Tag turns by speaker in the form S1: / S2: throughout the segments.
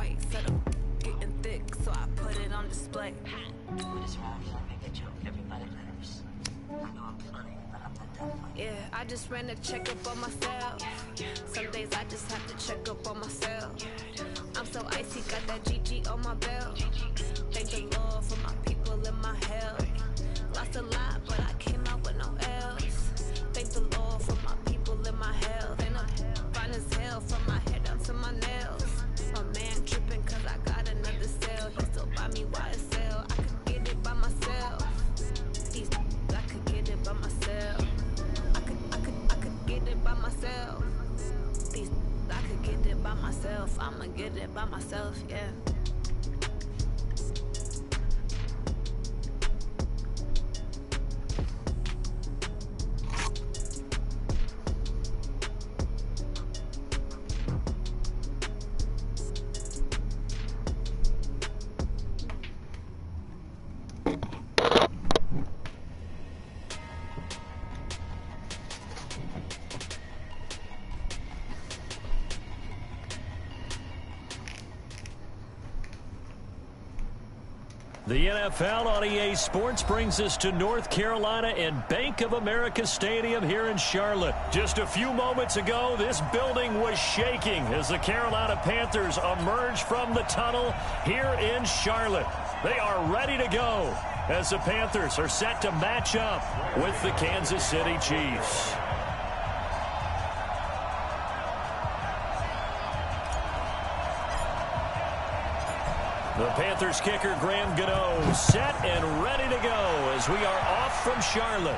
S1: right. Said I'm getting thick, so I put it on display.
S2: What is wrong? You make a joke. Everybody laughs. I know I'm funny, but I'm not that funny.
S1: Yeah, I just ran a checkup on myself. Some days I just have to check up on myself. I'm so icy, got that GG on my belt. Thank the Lord for my people and my health. Lost a lot, but I came out with no else. Thank the Lord for my people and my health. And I'm fine as hell from my head down to my nails. My man tripping cause I got another cell. He still buy me YSL. I could get it by myself. These I could get it by myself. I could get it by myself. These I could get it by myself. I'ma get it by myself, yeah.
S3: The NFL on EA Sports brings us to North Carolina and Bank of America Stadium here in Charlotte. Just a few moments ago, this building was shaking as the Carolina Panthers emerged from the tunnel here in Charlotte. They are ready to go as the Panthers are set to match up with the Kansas City Chiefs. The Panthers kicker, Graham Gano, set and ready to go as we are off from Charlotte.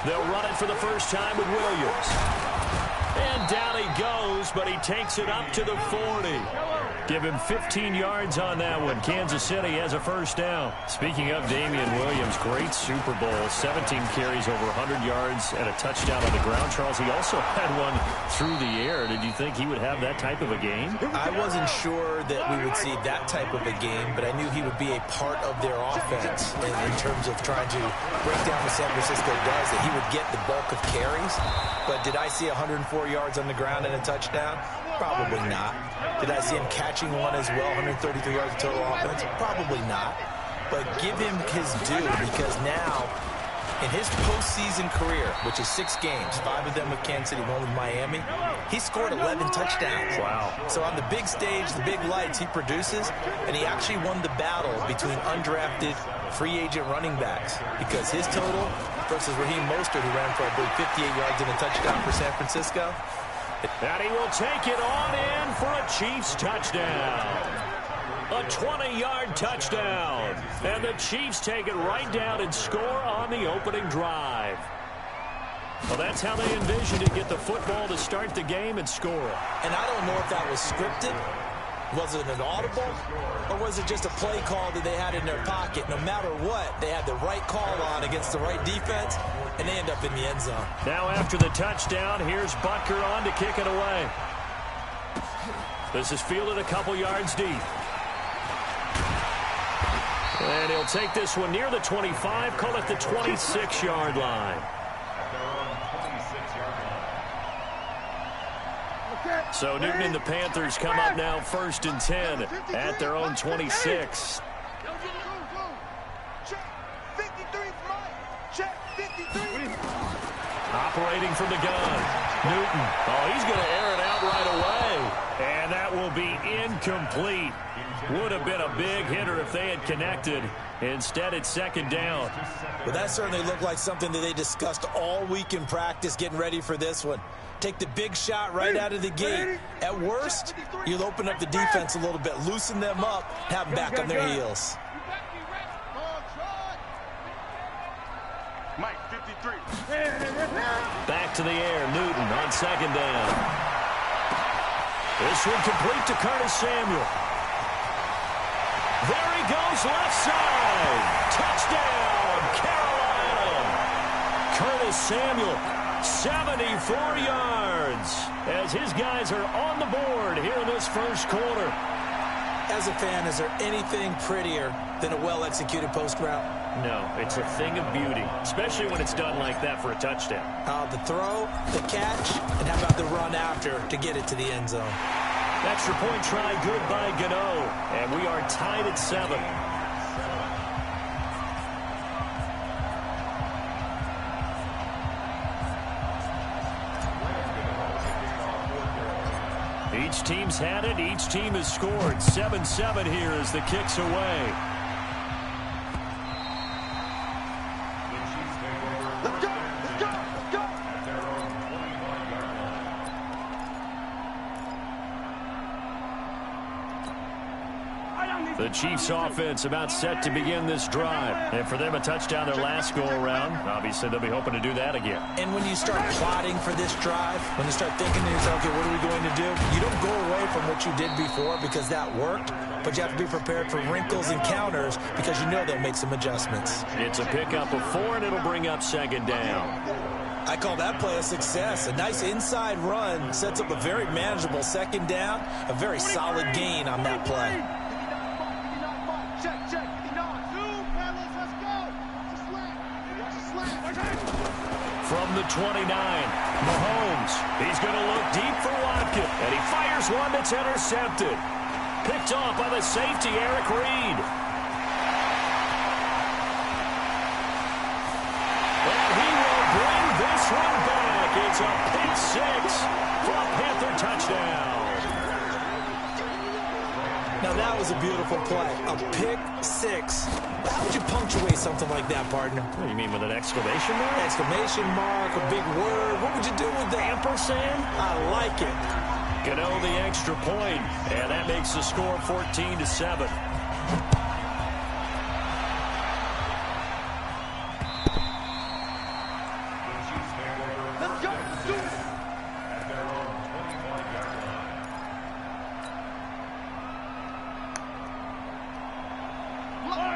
S3: They'll run it for the first time with Williams. And down he goes, but he takes it up to the 40. Give him 15 yards on that one. Kansas City has a first down. Speaking of Damian Williams, great Super Bowl. 17 carries, over 100 yards, and a touchdown on the ground. Charles, he also had one through the air. Did you think he would have that type of a game?
S4: I wasn't sure that we would see that type of a game, but I knew he would be a part of their offense in terms of trying to break down what San Francisco does, that he would get the bulk of carries. But did I see 104 yards on the ground and a touchdown? Probably not. Did I see him catching one as well, 133 yards of total offense? Probably not. But give him his due, because now, in his postseason career, which is 6 games, 5 of them with Kansas City, 1 with Miami, he scored 11 touchdowns.
S3: Wow.
S4: So on the big stage, the big lights, he produces, and he actually won the battle between undrafted free agent running backs, because his total versus Raheem Mostert, who ran for, I believe, 58 yards and a touchdown for San Francisco.
S3: And he will take it on in for a Chiefs touchdown. A 20-yard touchdown. And the Chiefs take it right down and score on the opening drive. Well, that's how they envisioned it, get the football to start the game and score.
S4: And I don't know if that was scripted. Was it an audible? Or was it just a play call that they had in their pocket? No matter what, they had the right call on against the right defense, and they end up in the end zone.
S3: Now after the touchdown, here's Butker on to kick it away. This is fielded a couple yards deep. And he'll take this one near the 25, call it the 26-yard line. So Newton and the Panthers come up now 1st and 10 at their own 26. Operating from the gun. Newton. Oh, he's going to air it out right away. And that will be incomplete. Would have been a big hitter if they had connected. Instead, it's 2nd down.
S4: But that certainly looked like something that they discussed all week in practice, getting ready for this one. Take the big shot right out of the gate. At worst, you'll open up the defense a little bit, loosen them up, have them back on their heels.
S5: Mike, 53.
S3: Back to the air, Newton on 2nd down. This one complete to Curtis Samuel. There he goes, left side. Touchdown, Carolina. Curtis Samuel, 74 yards, as his guys are on the board here in this first quarter.
S4: As a fan, is there anything prettier than a well-executed post route?
S3: No, it's a thing of beauty, especially when it's done like that for a touchdown.
S4: The throw, the catch, and how about the run after to get it to the end zone?
S3: Extra point try good by Gano, and we are tied at 7. Each team's had it. Each team has scored. 7-7 here as the kick's away. The Chiefs offense about set to begin this drive. And for them, a touchdown their last go-around. Obviously, they'll be hoping to do that again.
S4: And when you start plotting for this drive, when you start thinking to yourself, okay, what are we going to do? You don't go away from what you did before because that worked, but you have to be prepared for wrinkles and counters because you know they'll make some adjustments.
S3: It's a pickup of 4, and it'll bring up second down.
S4: I call that play a success. A nice inside run sets up a very manageable second down, a very solid gain on that play.
S3: From the 29, Mahomes. He's going to look deep for Watkins, and he fires one that's intercepted. Picked off by the safety, Eric Reed. And he will bring this one back. It's a pick 6 for a Panther touchdown.
S4: Now that was a beautiful play. A pick 6. How would you punctuate something like that, partner?
S3: What do you mean, with an exclamation mark?
S4: Exclamation mark, a big word. What would you do with that?
S3: Ampersand?
S4: I like it.
S3: Gano the extra point, and that makes the score 14-7.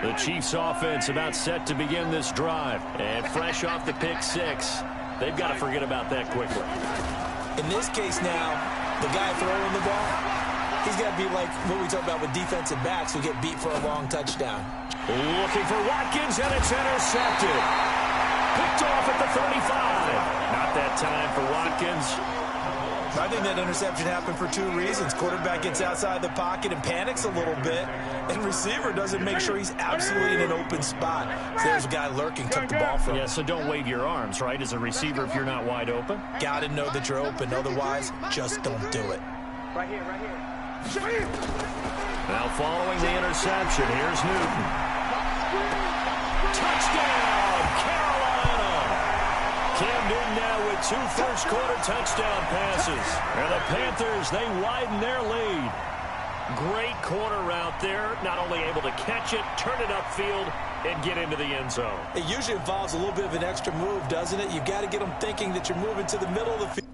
S3: The Chiefs offense about set to begin this drive. And fresh off the pick 6, they've got to forget about that quickly.
S4: In this case now, the guy throwing the ball, he's got to be like what we talk about with defensive backs who get beat for a long touchdown.
S3: Looking for Watkins, and it's intercepted. Picked off at the 35. Not that time for Watkins.
S4: I think that interception happened for 2 reasons. Quarterback gets outside the pocket and panics a little bit, and receiver doesn't make sure he's absolutely in an open spot. So there's a guy lurking, took the ball from him.
S3: Yeah, so don't wave your arms, right, as a receiver if you're not wide open.
S4: Got to know that you're open. Otherwise, just don't do it.
S5: Right here, right here.
S3: Now following the interception, here's Newton. Touchdown, Carolina! Cam Newton now with 2 first-quarter touchdown passes. And the Panthers, they widen their lead. Great corner route there. Not only able to catch it, turn it upfield, and get into the end zone.
S4: It usually involves a little bit of an extra move, doesn't it? You've got to get them thinking that you're moving to the middle of the field.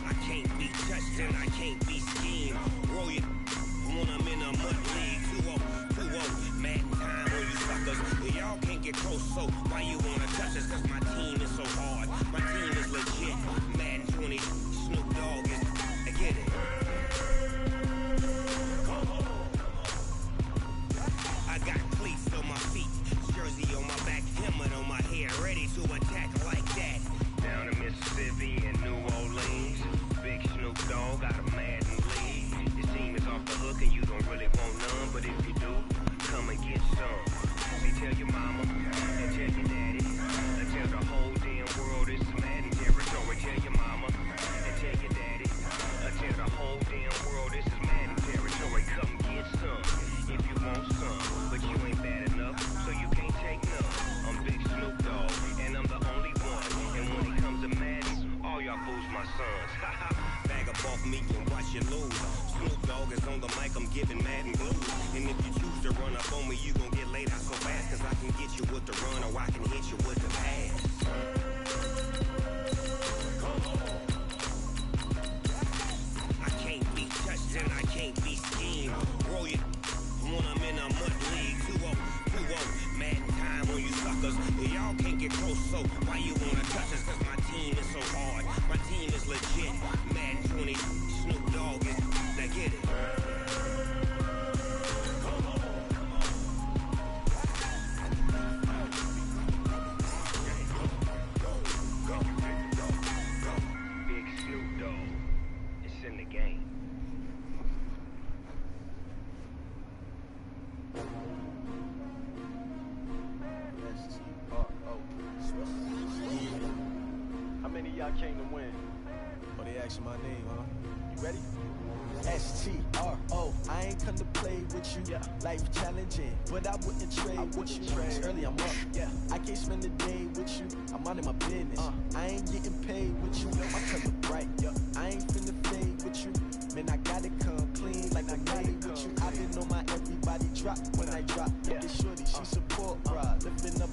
S6: I can't be touched and I can't can't be schemed. Roll it when I'm in a mud league. 2-0, Madden time on you suckers. Y'all can't get close, so why you wanna touch us? Cause my team is so hard. My team is legit. Madden 20, Snoop Dogg is. I get it. I got cleats on my feet, jersey on my back, helmet on my head, ready to attack like that. Down in Mississippi and New Orleans, big Snoop Dogg got a Madden lead. Your team is off the hook and you don't really want none, but if you do, come and get some. See, tell your mama and tell your daddy, and tell the whole damn world it's Madden territory. Tell your mama and tell your daddy, and tell the whole damn world this is Madden territory. Come get some if you want some, but you ain't bad enough, so you can't take none. I'm Big Snoop Dogg, and I'm the only one. And when it comes to Madden, all y'all fools my sons. Bag up off me and watch you lose. Snoop Dogg is on the mic, I'm giving Madden blues. And if you choose to run up on me, you gon' get laid out so fast, cause I can get you with the run or I can hit you with the pass. I can't be touched and I can't be schemed. Roll it when I'm in a mud league. 2-0, Madden time on you suckers. Y'all can't get close, so why you wanna touch us? Cause my team is so hard. My team is legit. Madden 20, Snoop Dogg is. Now get it. Big Snoop Dogg. It's in the game.
S5: How many of y'all came to win?
S4: Oh, they asking my name, huh?
S5: You ready?
S7: STRO, I ain't come to play with you. Life challenging, but I wouldn't trade with you. It's early, I'm up. I can't spend a day with you. I'm out of my business. I ain't getting paid with you. My color bright. I ain't finna fade with you. Man, I gotta come clean like I made with you. I been on my everybody drop when I drop. Look at shorty, she support ride. Lifting up,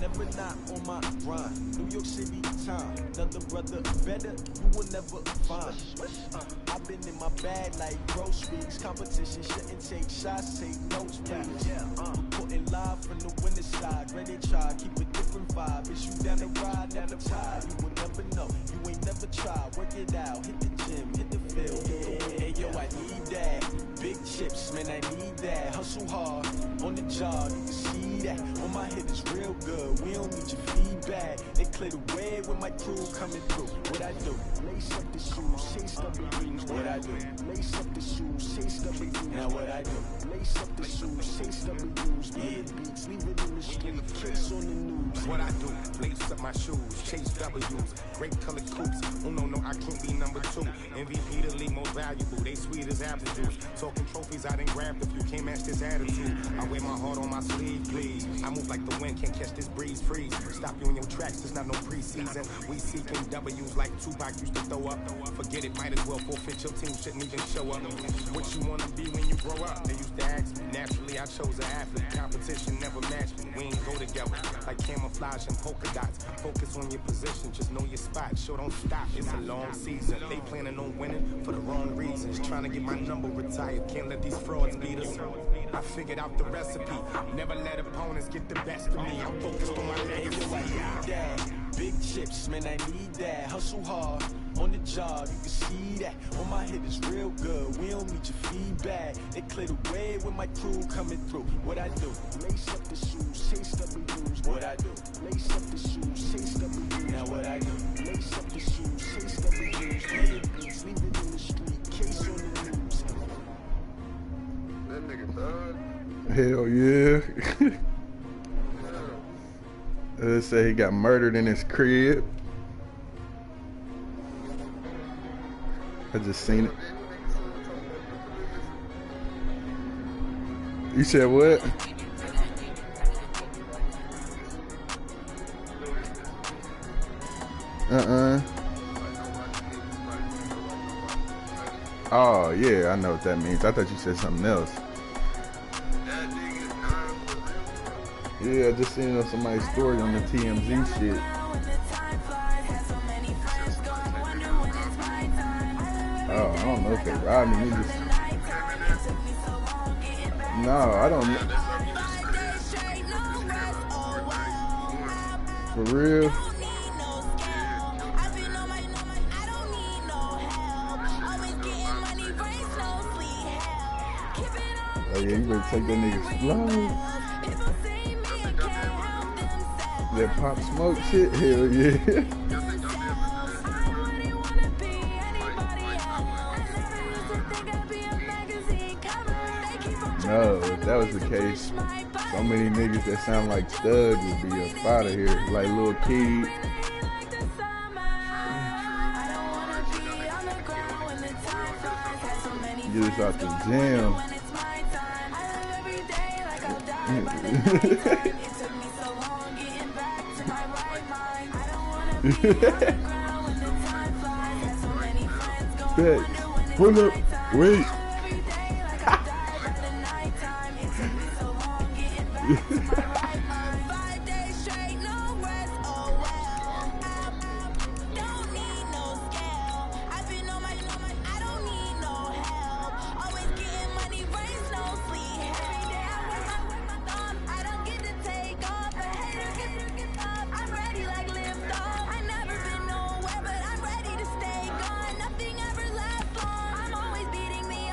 S7: never not on my grind. New York City time, another brother better, you will never find. I've been in my bag like groceries. Competition shouldn't take shots, take notes, please. Putting live from the winning side, ready to try, keep a different vibe. Is you down the ride, down the tide? You will never know, you ain't never tried. Work it out, hit the gym, hit the field. Hey yo, I need that. Big chips, man, I need that. Hustle hard, on the job, you can see that. On my head is real good, we don't need your feedback. They clear the way with my crew coming through. What I do? Lace up the shoes, chase W's. What I do? Lace up the shoes, chase W's. Now what I do? Lace up the shoes, chase W's. Get the beats, leave it in the street, case on the news.
S6: What I do, lace up my shoes, chase W's, great colored coops. Oh no, I can't be number 2. MVP the league most valuable, they sweet as apple juice. Talking trophies, I done grabbed a few, can't match this attitude. I wear my heart on my sleeve, please. I move like the wind, can't catch this breeze, freeze. Stop you in your tracks, there's not no preseason. We seeking W's like Tupac used to throw up. Forget it, might as well forfeit, your team shouldn't even show up. What you wanna be when you grow up? They used to ask me, naturally I chose an athlete. Competition never matched me, we ain't go together. Like camouflage and polka dots. Focus on your position, just know your spot. Sure, don't stop, it's a long season. They planning on winning for the wrong reasons. Trying to get my number retired, can't let these frauds beat us. I figured out the recipe, never let opponents get the best of me. I'm focused on my legacy.
S7: Big chips, man, I need that. Hustle hard, on the job, you can see that. On my head is real good, we don't need your feedback. They clear the way with my crew coming through. What I do? Lace up the shoes, chase W's. What I do? Lace up the shoes, chase W's. Now what I do? Lace up the shoes, chase W's. Get the beats, leave it in the street, case on the news.
S8: That nigga thug.
S9: Hell yeah. They say he got murdered in his crib. I just seen it. You said what? Oh yeah, I know what that means. I thought you said something else. Yeah, I just seen it on somebody's story on the TMZ shit. Oh, I don't know if they robbed me. No, I don't know. For real? Oh yeah, you better take that nigga slow. That Pop Smoke shit? Hell yeah. No, if that was the case, so many niggas that sound like thugs would be up out of here, like Lil Key. Get us out the gym. Hold up, wait.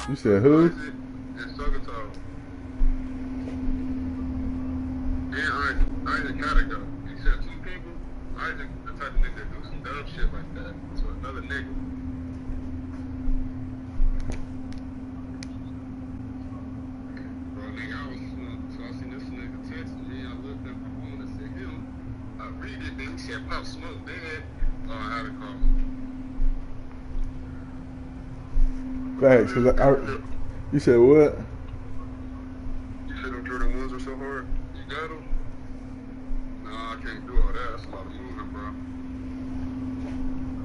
S9: You said who?
S8: It's Sogatol. And Isaac Cadigo. He said 2 people. Isaac, the type of nigga that do some dumb shit like that. So another nigga. Bro, nigga, so I seen this nigga text me. I looked at my phone and said him. I read it, then he said Pop Smoke dead. Oh, I had to call him.
S9: Facts, cause you said what?
S8: You said them Jordan 1s are so hard? You got them? Nah, I can't do all that. That's a lot of moving, bro.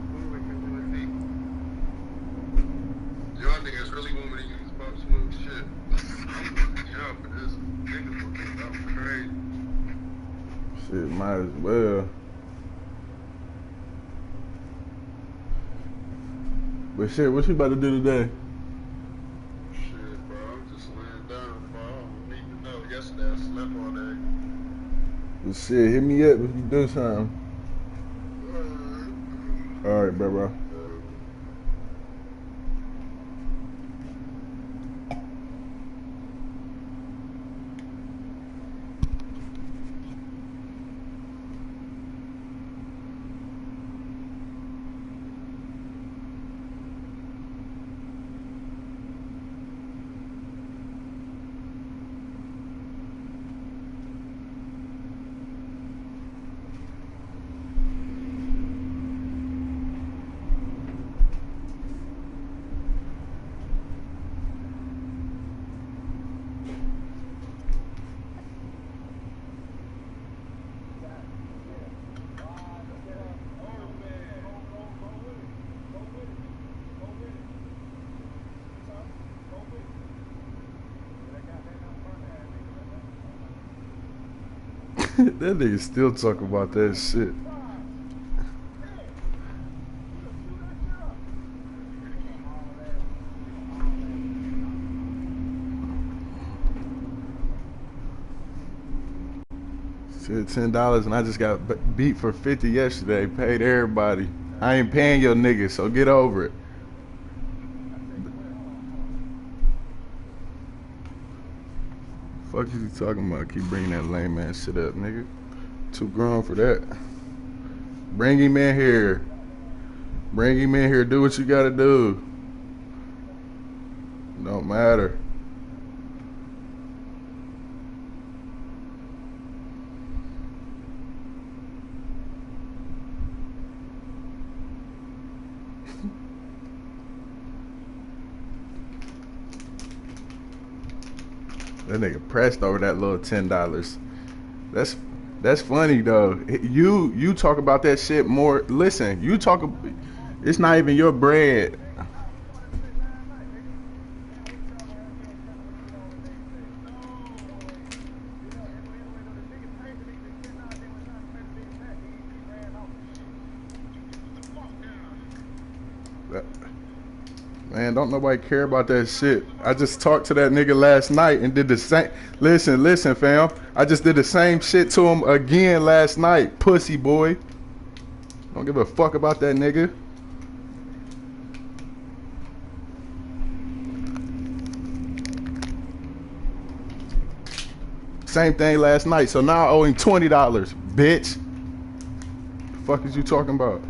S8: Moving. Y'all niggas really want me to use Pop Smoke shit. I'm looking y'all for this. Niggas looking out crazy.
S9: Shit, might as well. But shit, what you about to do today?
S8: Yesterday I slept all day.
S9: Well, shit, hit me up if you do something. Alright, bro. That nigga still talking about that shit. Shit, $10 and I just got beat for 50 yesterday. Paid everybody. I ain't paying your niggas, so get over it. Fuck is you talking about? Keep bringing that lame ass shit up, nigga. Too grown for that. Bring him in here. Bring him in here. Do what you gotta do. Don't matter. That nigga pressed over that little $10. That's funny though. You talk about that shit more. Listen, you talk. It's not even your bread. Man, don't nobody care about that shit. I just talked to that nigga last night and did the same. Listen, fam. I just did the same shit to him again last night. Pussy boy. Don't give a fuck about that nigga. Same thing last night. So now I owe him $20, bitch. The fuck is you talking about?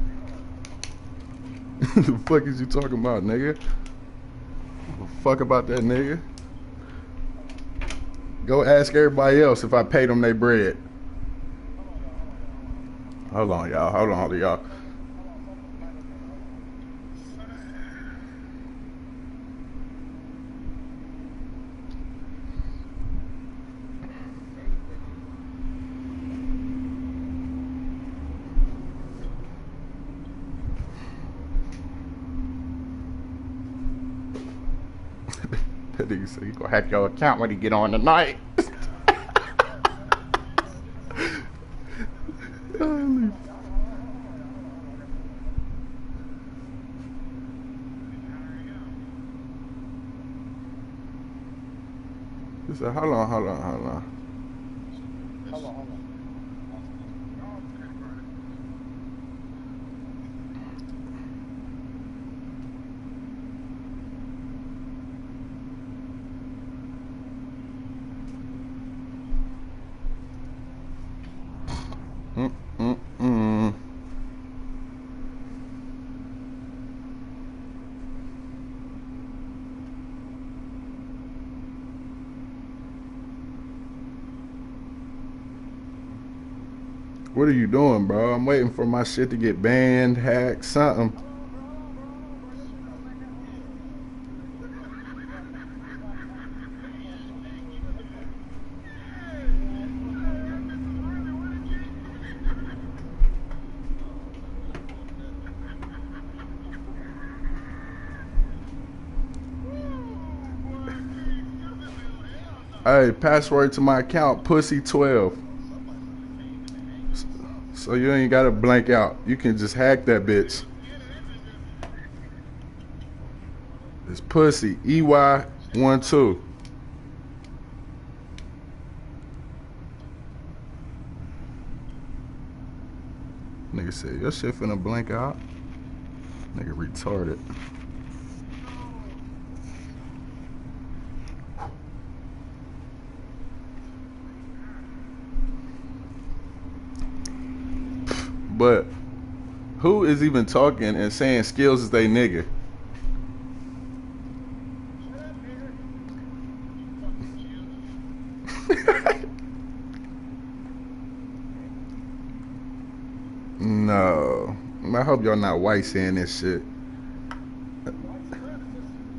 S9: The fuck is you talking about, nigga? Fuck about that nigga. Go ask everybody else if I paid them their bread. Hold on, y'all. Hold on, y'all. That nigga said he gonna hack your account when he get on tonight. He said, hold on. What are you doing, bro? I'm waiting for my shit to get banned, hacked, something. Hey, password to my account, pussy12. So you ain't gotta blank out. You can just hack that bitch. It's pussy, EY12. Nigga said, your shit finna blank out. Nigga retarded. But who is even talking and saying Skills is they nigga? No. I hope y'all not white saying this shit.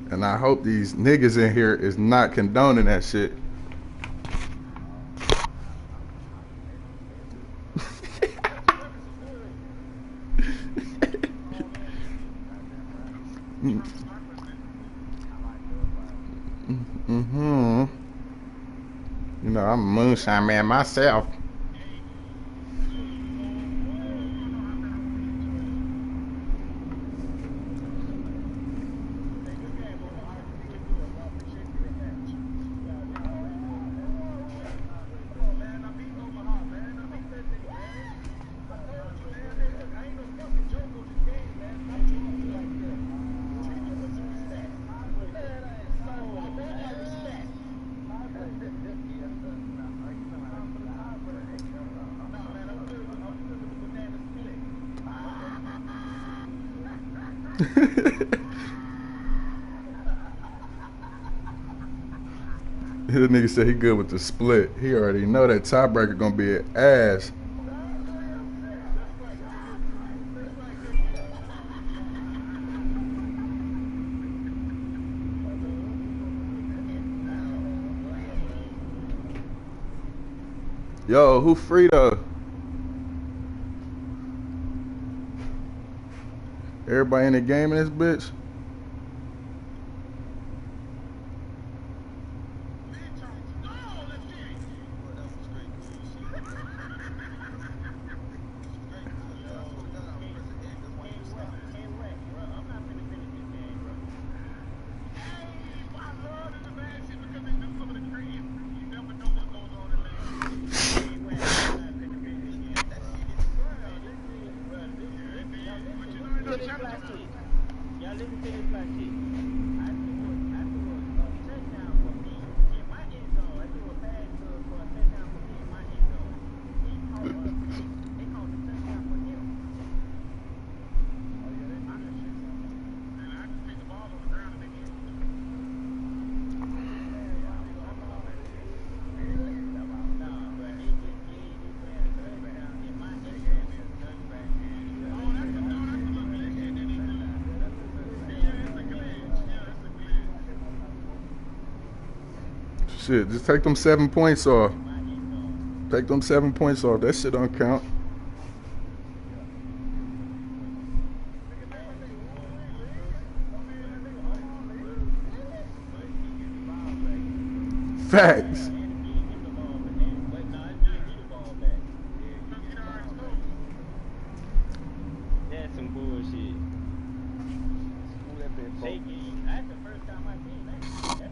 S9: And I hope these niggas in here is not condoning that shit. You know, I'm a moonshine man myself. This nigga said he good with the split. He already know that tiebreaker gonna be an ass. Yo, who free though? Everybody in the game in this bitch? Shit, just take them 7 points off. Take them 7 points off. That shit don't count. Facts.
S10: That's some bullshit. That's the first time I seen that.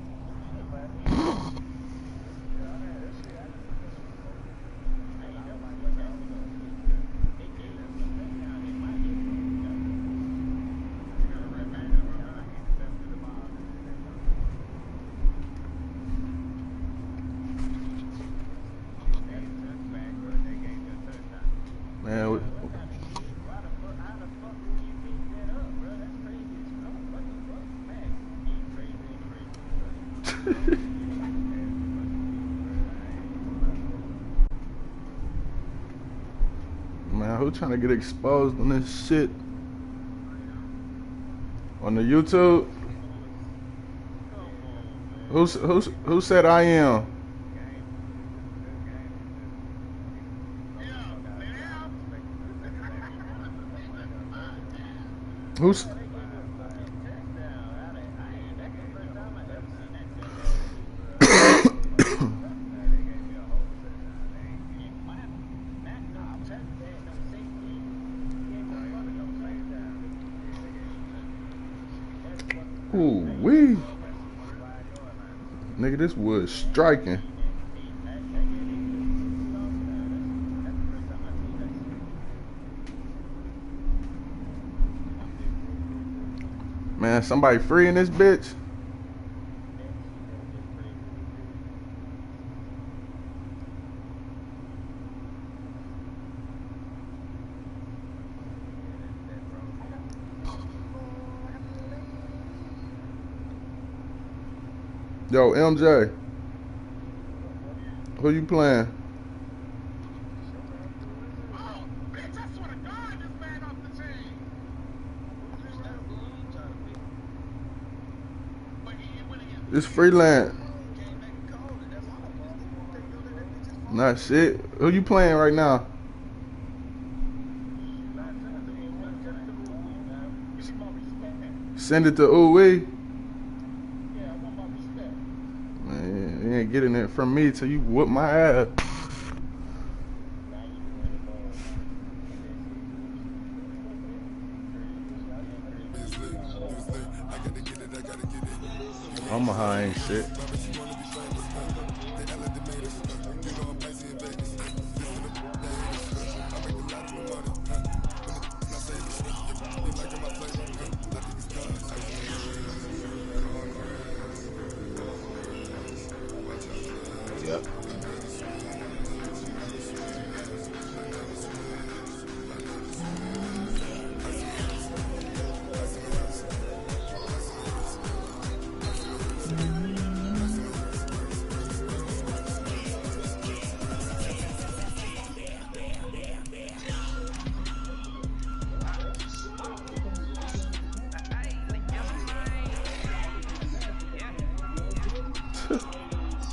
S9: Man, man, who trying to get exposed on this shit? On the YouTube? Who said I am? Who's ooh wee, nigga, this wood striking. Man, somebody free in this bitch? Yo, MJ, who you playing? It's freelance. Nah, shit. Who you playing right now? Send it to Ooh-Wee. Man, you ain't getting it from me till you whoop my ass. I'm behind shit. Yep.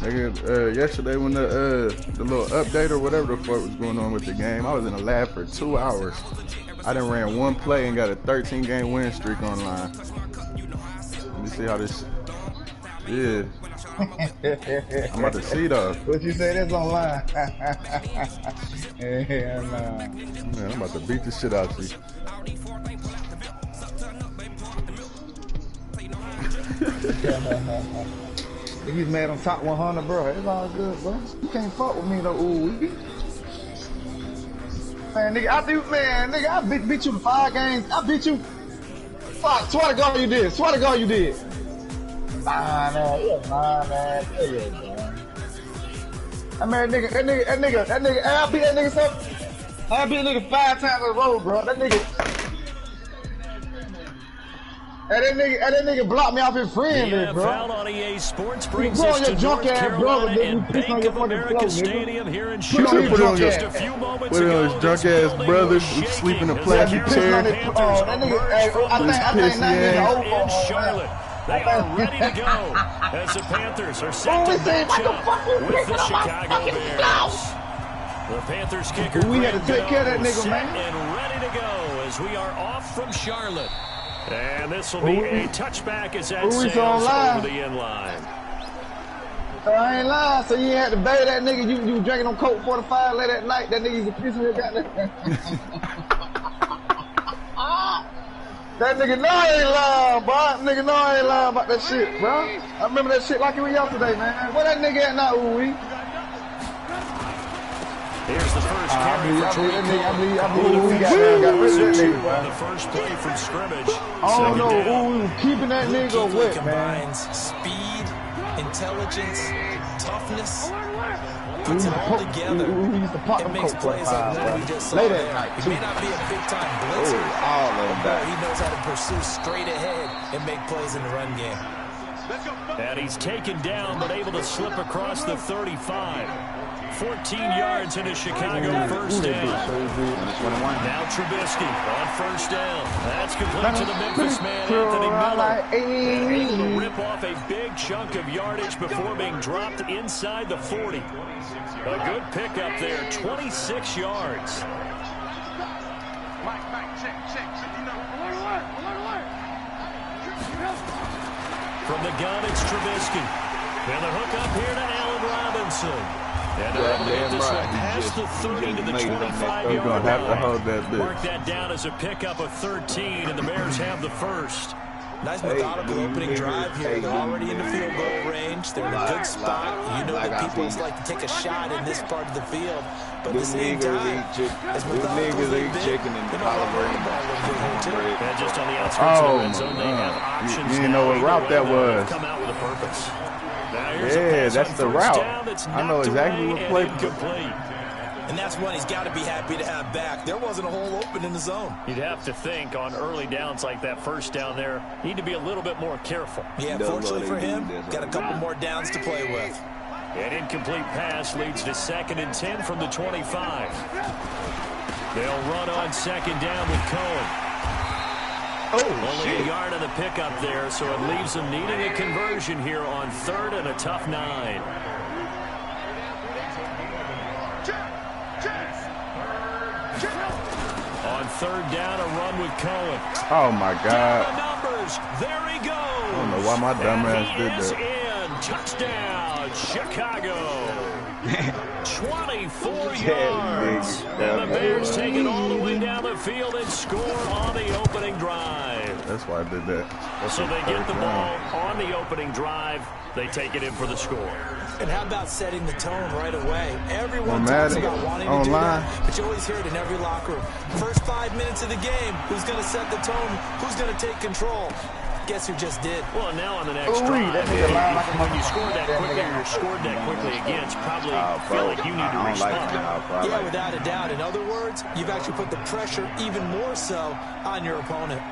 S9: Nigga, yesterday when the little update or whatever the fuck was going on with the game, I was in the lab for 2 hours. I done ran one play and got a 13-game win streak online. Let me see how this. Yeah. I'm about to see though.
S11: What you say? That's online. Hell nah.
S9: Man, I'm about to beat the shit out of you.
S11: If he's mad on top 100, bro, it's all good, bro. You can't fuck with me though, ooh. Man, nigga, I beat you in 5 games. I beat you. Fuck, swear to God you did. Swear to God you did. Nah, man. Yeah, nah, man. Yeah, man. I mean, that nigga, I beat that nigga so. I beat that nigga 5 times in a row, bro. That nigga. And that nigga blocked me off his friend list, bro.
S3: NFL on EA Sports brings
S11: you
S3: us to
S11: drunk
S3: North
S11: ass
S3: Carolina
S11: brother,
S3: and Bank of America Stadium here in Charlotte. Just a few moments ago,
S9: his drunk ass brother who's sleeping in a plastic chair.
S11: That nigga, I think 9 over
S3: in Charlotte. They are ready to go as the Panthers are set to match up with the Chicago Bears. The Panthers kicker
S11: we had to take care of that nigga, man.
S3: And ready to go as we are off from Charlotte. And this will be a touchback as that sails over the end line.
S11: So I ain't lying. So you had to bury that nigga. You drinking on Coke 45 late at night. That nigga's a piece of your goddamn. That nigga know I ain't lying, bro. Nigga know I ain't lying about that shit, bro. I remember that shit like it was yesterday, man. Where that nigga at now, ooh-wee?
S3: Here's the first carry for Troy.
S11: I believe we got rid of that nigga, bro.
S3: The first play from scrimmage.
S11: Oh no, ooh, keeping that nigga wet, man.
S4: Combines speed, intelligence, toughness. Puts it all together. It makes plays like what we just saw there. He may not be a big-time blitzer, but he knows how to pursue straight ahead and make plays in the run game.
S3: And he's taken down, but able to slip across the 35. 14 yards into Chicago first down. Now Trubisky on first down. That's complete to the Memphis man, Anthony Miller. And able to rip off a big chunk of yardage before being dropped inside the 40. A good pickup there, 26 yards. From the gun, it's Trubisky. And the hook up here to Allen Robinson. And this one past the 30 to the 25-yard line.
S9: Have to hold that bitch.
S3: Mark that down as a pickup of 13, and the Bears have the first.
S4: Nice methodical opening drive here. They're already in the field goal range. They're in a good spot. You know that people like to take a shot in this part of the field. But at the same time, as methodical as they've been, they don't want to worry about what they're doing too.
S3: And just on the outskirts of the red zone, they have options.
S9: You didn't know what route that was.
S3: Come out with a purpose.
S9: Yeah, that's the route. I know exactly what play.
S4: And that's one he's got to be happy to have back. There wasn't a hole open in the zone.
S3: You'd have to think on early downs like that first down there, need to be a little bit more careful.
S4: Yeah, fortunately for him, got a couple more downs to play with.
S3: An incomplete pass leads to 2nd and 10 from the 25. They'll run on second down with Cohen. Only a yard on the pickup there, so it leaves them needing a conversion here on 3rd and a tough 9. On 3rd down, a run with Cohen.
S9: Oh my God.
S3: Numbers. There he goes.
S9: I don't know why my dumb ass did that.
S3: Touchdown, Chicago. 24 yards. And the Bears take it all the way down the field and score on the opening drive.
S9: That's why I did that.
S3: So they get the ball on the opening drive. They take it in for the score.
S4: And how about setting the tone right away? Everyone talks about wanting to do that, but you always hear it in every locker room. First 5 minutes of the game, who's going to set the tone? Who's going to take control? Guess who just did?
S3: Well, now on the next drive, when you scored that quickly or scored that quickly again, it's probably feel like you need to respond.
S4: Yeah, without a doubt. In other words, you've actually put the pressure even more so on your opponent.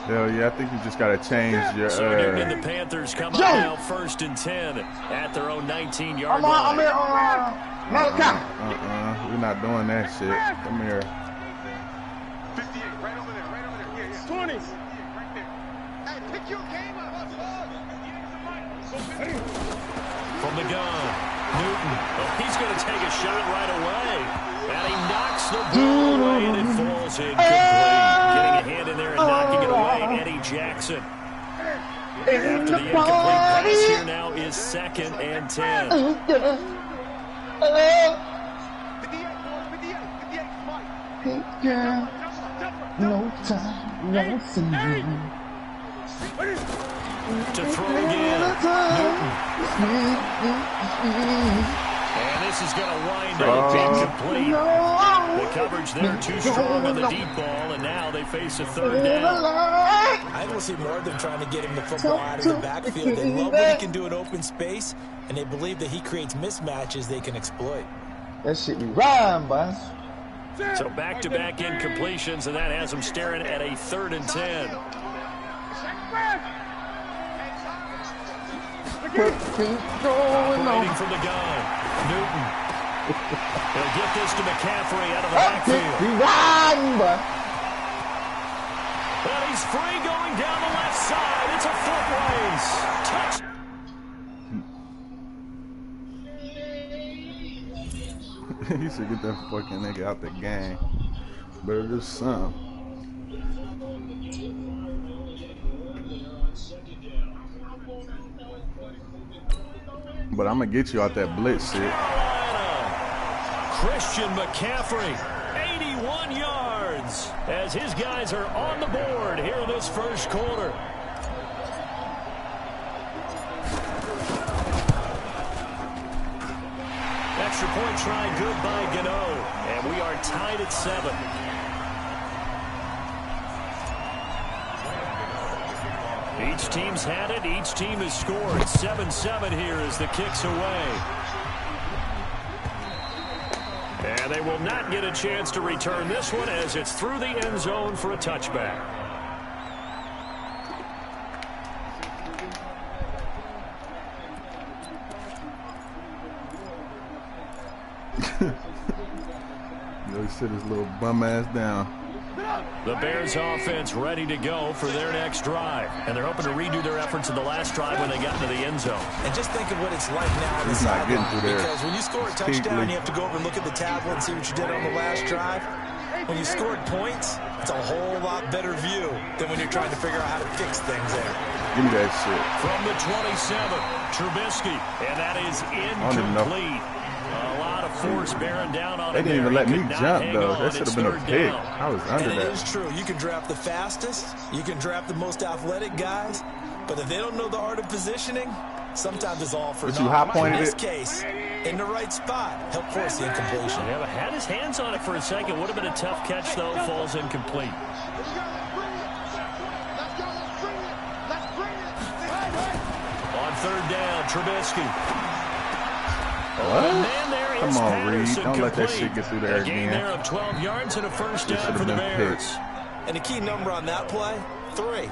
S9: Hell yeah, I think you just got to change your...
S3: So Newton and the Panthers come out now 1st and 10 at their own 19-yard line.
S9: We're not doing that shit. Come here.
S5: 58, right over there, Yeah. 20. Right there. Hey, pick your game up.
S3: From the gun, Newton. Oh, he's going to take a shot right away. And he knocks the ball away, and it falls incomplete. Getting a hand in there and knocking it away, Eddie Jackson. After the incomplete pass here now is 2nd and 10.
S5: 58,
S11: girl, no time, no sin.
S3: To throw again, Newton. And this is going to wind up incomplete. The coverage there too strong on the deep ball, and now they face a third down.
S4: I don't see more of them trying to get him the football out of the backfield. They love what he can do in open space, and they believe that he creates mismatches they can exploit.
S11: That shit be rhyme, boss.
S3: So back-to-back incompletions, and that has them staring at a 3rd and 10. Operating from the gun. Newton. He'll get this to McCaffrey out of the backfield. And he's free going down the left side. It's a foot race. Touch.
S9: He should get that fucking nigga out the game. Better do something. But I'm gonna get you out that blitz shit.
S3: Christian McCaffrey, 81 yards, as his guys are on the board here in this first quarter. Extra point try good by Gano, and we are tied at 7. Each team's had it. Each team has scored. 7-7 here as the kick's away. And they will not get a chance to return this one as it's through the end zone for a touchback.
S9: Yo, sit his little bum ass down.
S3: The Bears offense ready to go for their next drive. And they're hoping to redo their efforts in the last drive when they got into the end zone.
S4: And just think of what it's like now.
S9: He's not getting through there.
S4: Because when you score a touchdown, you have to go over and look at the tablet and see what you did on the last drive. When you scored points, it's a whole lot better view than when you're trying to figure out how to fix things there.
S9: Give me that shit.
S3: From the 27, Trubisky. And that is incomplete. A lot of force bearing down on him.
S9: They didn't even let me jump, though. That should have been a pick. I was under that.
S4: It is true. You can draft the fastest. You can draft the most athletic guys. But if they don't know the art of positioning, sometimes it's all for naught.
S9: But you high-pointed
S4: it. In this
S9: it?
S4: case, in the right spot, help force the incompletion.
S3: Yeah, but had his hands on it for a second. Would have been a tough catch, though. Falls incomplete. On 3rd down, Trubisky.
S9: What?
S3: Man there
S9: Come on, Reed.
S3: Patterson
S9: Don't let that
S3: complete.
S9: shit get through there
S3: A gain
S9: again.
S3: there of 12 yards and a first
S9: This
S3: down
S9: should
S3: for the
S9: have been
S3: Bears.
S4: And the key number on that play, 3.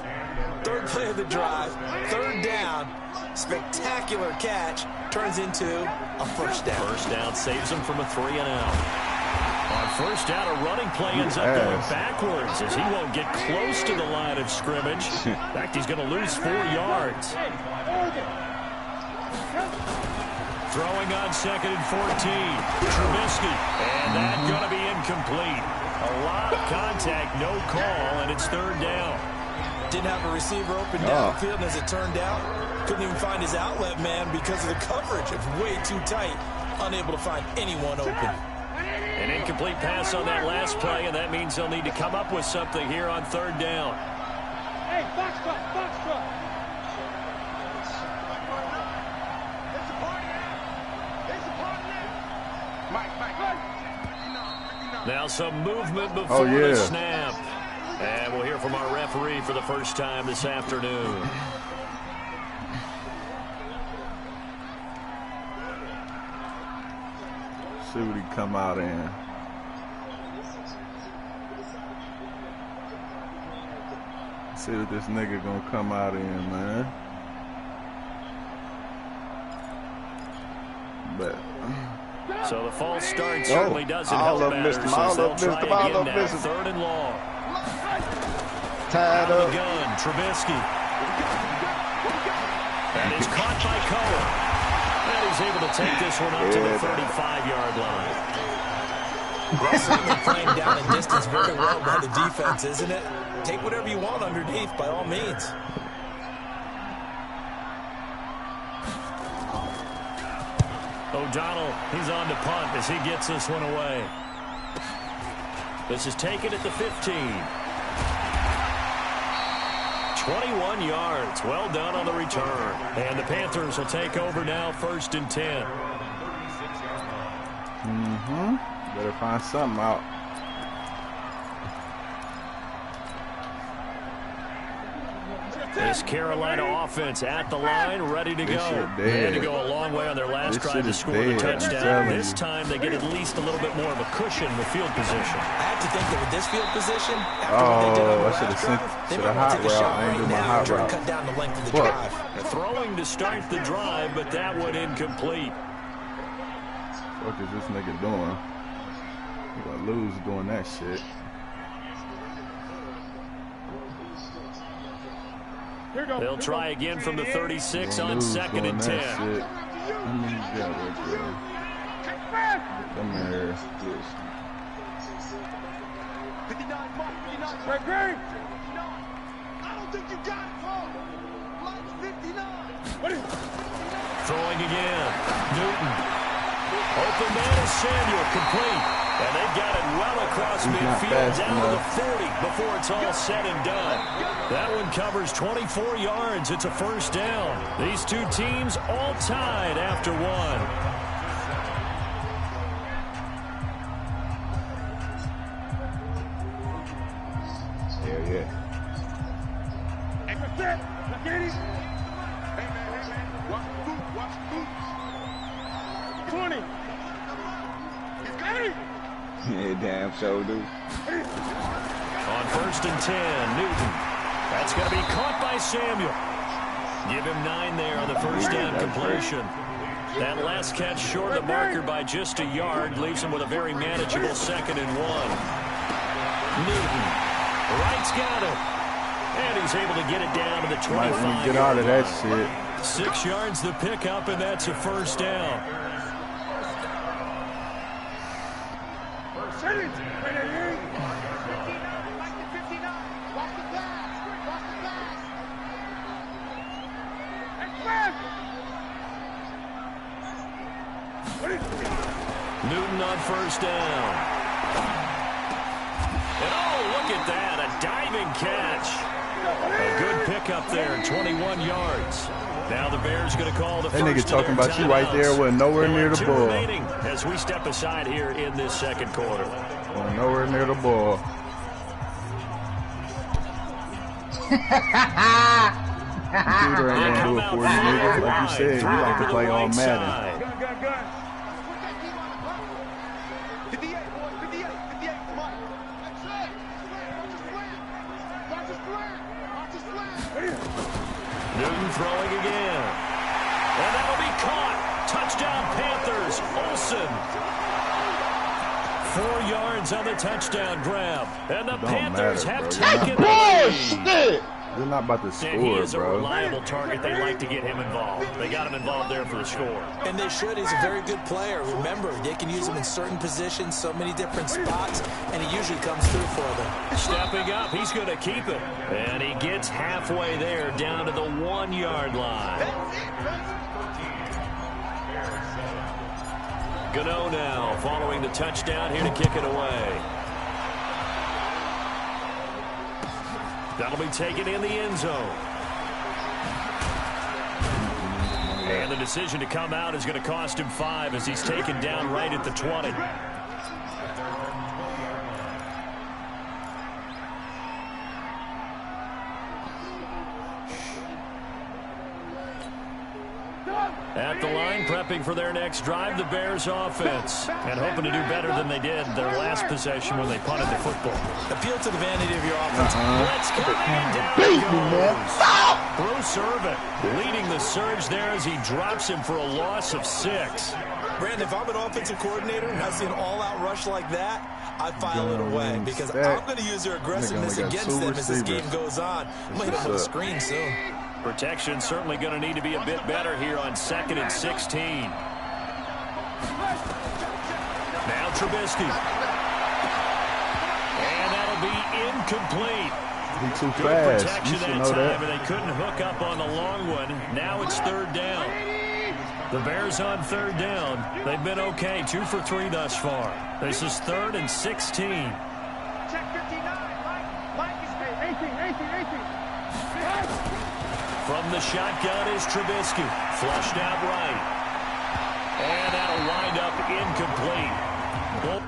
S4: 3rd play of the drive, 3rd down, spectacular catch, turns into a first down.
S3: First down saves him from a 3-and-out. On first down, a running play ends up going backwards as he won't get close to the line of scrimmage. In fact, he's going to lose 4 yards. Throwing on 2nd and 14. Trubisky. And that's going to be incomplete. A lot of contact, no call, and it's 3rd down.
S4: Didn't have a receiver open downfield, and as it turned out, couldn't even find his outlet man because of the coverage. It was way too tight. Unable to find anyone open.
S3: An incomplete pass on that last play, and that means they'll need to come up with something here on 3rd down.
S10: Hey, box truck.
S3: Now some movement before the snap. And we'll hear from our referee for the first time this afternoon.
S9: See what he come out in. See what this nigga gonna come out in, man. But
S3: so the false start certainly doesn't help matters. They'll try again now. 3rd and long.
S11: Tied
S3: out of
S11: up.
S3: the gun, Trubisky. And is caught by Cohen. And he's able to take this one up to the 35-yard line.
S4: That's certainly playing down and distance very well by the defense, isn't it? Take whatever you want underneath, by all means.
S3: O'Donnell, he's on to punt as he gets this one away. This is taken at the 15. 21 yards. Well done on the return. And the Panthers will take over now, 1st and 10.
S9: Better find something out.
S3: This Carolina offense at the line, ready to go. They had to go a long way on their last drive to score the touchdown. This time they get at least a little bit more of a cushion with field position.
S4: I have to think that with this field position, after what they did on the last drive, they might want to take a shot right now and try to cut down the length of the drive.
S3: Throwing to start the drive, but that one incomplete.
S9: What is this nigga doing? He gonna lose doing that shit.
S3: They'll try again from the 36 on 2nd and 10.
S9: Come here.
S5: 59, Mike, 59. Greg, Greg. 59. I don't think you got it, Paul. Like 59.
S3: Throwing again. Newton. Open man is Samuel, complete. And they've got it well across midfield down to the 40 before it's all said and done. That one covers 24 yards. It's a first down. These two teams all tied after one.
S9: Hell yeah.
S5: Hey, man. Watch the boot. Watch the boot. 20. He's got it.
S11: Yeah, damn so do.
S3: On 1st and 10, Newton. That's going to be caught by Samuel. Give him 9 there on the first down completion. That last catch short of the marker by just a yard leaves him with a very manageable 2nd and 1. Newton. Wright's got it. And he's able to get it down to the 25.
S9: Get out of that shit.
S3: 6 yards the pickup, and that's a first down. Newton on first down. And oh, look at that, a diving catch. A good pickup there, 21 yards. Now the Bears going to call the first.
S9: That nigga talking about you right there. We're nowhere near the ball.
S3: As we step aside here in this second quarter.
S9: We're nowhere near the ball. Computer ain't gonna do it for you, nigga. Like you said, you like to play all Madden.
S5: Gun. 58, boy. 58. Mike. That's it. Watch his slam.
S3: Newton throwing again. And that'll be caught. Touchdown Panthers. Olsen. 4 yards on the touchdown grab. And the Panthers have taken the lead.
S9: They're not about to score,
S3: and he is a
S9: bro.
S3: reliable target. They like to get him involved. They got him involved there for the score.
S4: And they should. He's a very good player. Remember, they can use him in certain positions, so many different spots, and he usually comes through for them.
S3: Stepping up, he's going to keep it. And he gets halfway there, down to the 1 yard line. Gano now, following the touchdown, here to kick it away. That'll be taken in the end zone. And the decision to come out is going to cost him 5 as he's taken down right at the 20. At the line, prepping for their next drive, the Bears offense. And hoping to do better than they did their last possession when they punted the football.
S4: Appeal to the vanity of your offense.
S3: Let's go down. Bruce Irvin leading the surge there as he drops him for a loss of 6.
S4: Brandon, if I'm an offensive coordinator and I see an all-out rush like that, I file it away because I'm going to use their aggressiveness against them as this game goes on. I'm going to hit them with a screen soon.
S3: Protection certainly going to need to be a bit better here on 2nd and 16. Now Trubisky. And that'll be incomplete.
S9: He's too
S3: Good
S9: fast.
S3: protection
S9: You should
S3: that
S9: know
S3: time,
S9: that.
S3: and they couldn't hook up on the long one. Now it's 3rd down. The Bears on 3rd down. They've been okay, 2 for 3 thus far. This is 3rd and 16.
S5: Check 59. Mike is 18.
S3: From the shotgun is Trubisky. Flushed out right. And that'll wind up incomplete. Well,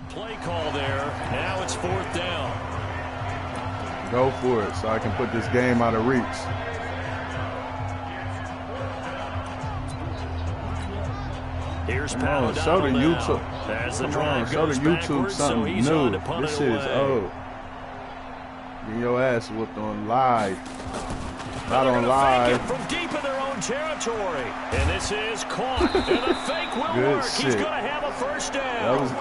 S3: play call there. Now it's 4th down.
S9: Go for it so I can put this game out of reach.
S3: Here's
S9: Come on, show the YouTube. Come on, show the YouTube something new. This shit is old. Get your ass whooped on live. Not on live.
S3: From deep in their own territory. And this is caught. And the fake will work.
S9: Shit.
S3: He's going to have a first down.
S9: That was,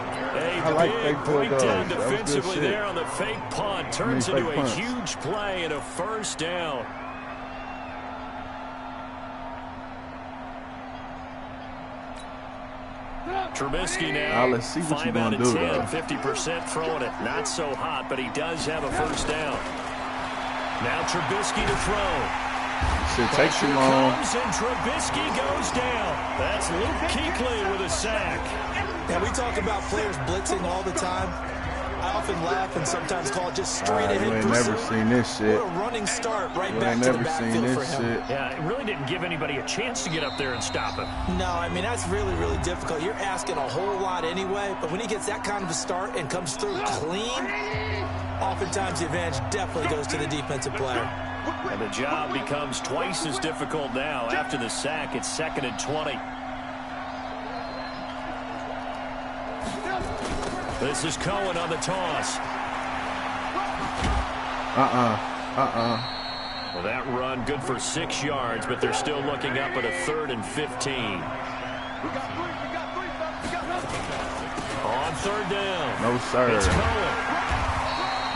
S9: I like fake
S3: breakdown
S9: bulldogs.
S3: defensively there on the fake punt. Turns into a
S9: punts.
S3: huge play and a first down. Trubisky now,
S9: let's see what
S3: 5
S9: you
S3: out of
S9: gonna do,
S3: 10,
S9: though.
S3: 50% throwing it. Not so hot, but he does have a first down. Now Trubisky to throw.
S9: Shit takes too long.
S3: Comes and Trubisky goes down. That's Luke Kuechly with a sack.
S4: Yeah, we talk about players blitzing all the time. I often laugh and sometimes call it just straight ahead.
S9: You ain't never seen this shit.
S4: What a running start right
S9: You
S4: back
S9: ain't
S4: to the
S9: never seen
S4: backfield for
S9: this
S4: him.
S9: shit.
S3: Yeah, it really didn't give anybody a chance to get up there and stop him.
S4: No, I mean, that's really, really difficult. You're asking a whole lot anyway, but when he gets that kind of a start and comes through clean, oftentimes the advantage definitely goes to the defensive player.
S3: And the job becomes twice as difficult now. After the sack, it's 2nd and 20. This is Cohen on the toss. Well, that run good for 6 yards, but they're still looking up at a 3rd and 15. On 3rd down.
S9: No, sir.
S3: It's Cohen.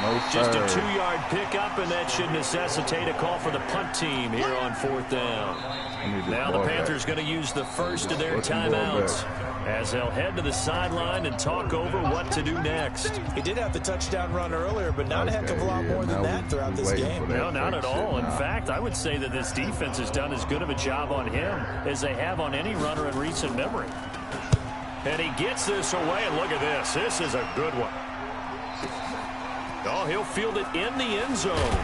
S9: No, sir.
S3: Just a 2-yard pickup, and that should necessitate a call for the punt team here on 4th down. Now the Panthers going to use the first of their timeouts as they'll head to the sideline and talk over what to do next.
S4: He did have the touchdown run earlier, but not a heck of a lot more than that throughout this game.
S3: No, not at all. In fact, I would say that this defense has done as good of a job on him as they have on any runner in recent memory. And he gets this away, and look at this. This is a good one. Oh, he'll field it in the end zone.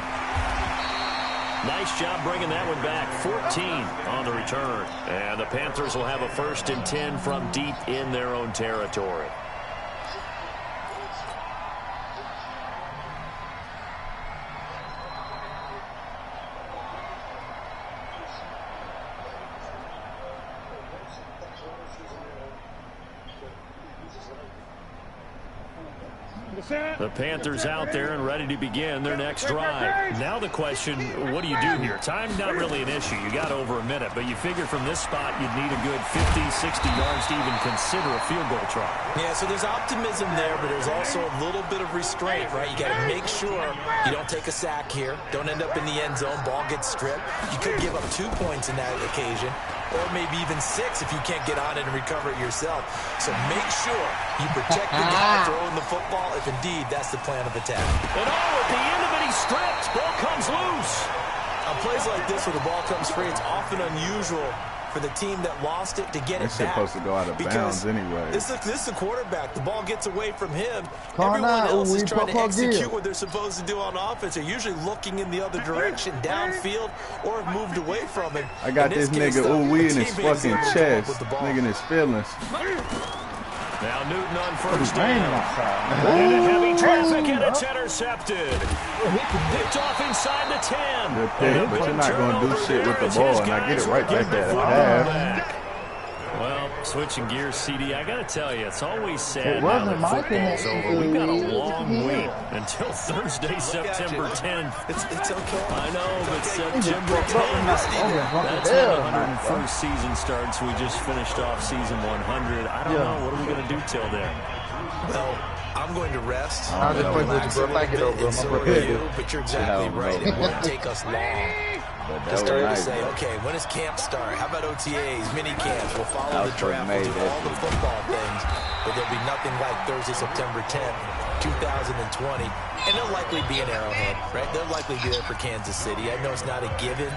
S3: Nice job bringing that one back. 14 on the return. And the Panthers will have a 1st and 10 from deep in their own territory. The Panthers out there and ready to begin their next drive. Now the question, what do you do here? Time's not really an issue. You got over a minute, but you figure from this spot you'd need a good 50, 60 yards to even consider a field goal try.
S4: Yeah, so there's optimism there, but there's also a little bit of restraint, right? You got to make sure you don't take a sack here. Don't end up in the end zone. Ball gets stripped. You could give up 2 points in that occasion, or maybe even 6 if you can't get on it and recover it yourself. So make sure you protect the guy throwing the football if indeed that's the plan of attack.
S3: And at the end of it, he's stripped. Ball comes loose.
S4: On plays like this where the ball comes free, it's often unusual for the team that lost it to get it back.
S9: It's supposed to go out of bounds anyway.
S4: This is the quarterback. The ball gets away from him.
S11: Come
S4: Everyone
S11: on,
S4: else is trying to execute
S11: deal.
S4: what they're supposed to do on offense. They're usually looking in the other direction, downfield, or have moved away from it.
S9: I got this nigga ooh-wee in his fucking chest. Nigga in his feelings.
S3: Now Newton on first down. And a heavy traffic, and it's intercepted. Picked off inside the 10.
S9: Good pick, but you're not going to do shit with the ball, and I get it right back at half.
S3: Well, switching gears, CD, I got to tell you, it's always sad now that football's over. We've got a long wait until Thursday, September 10th.
S4: It's okay.
S3: I know, but September 10th, that's when the 101st season starts. We just finished off season 100. I don't know. What are we going to do till then?
S4: Well, I'm going to rest.
S11: I'll just put this bro. Thank you, bro.
S4: So are you, but you're exactly right. It won't take us long to start to say, okay, when does camp start? How about OTAs, mini camps? We'll follow the draft. We'll do all the football things, but there'll be nothing like Thursday, September 10th, 2020. And they'll likely be in Arrowhead, right? They'll likely be there for Kansas City. I know it's not a given,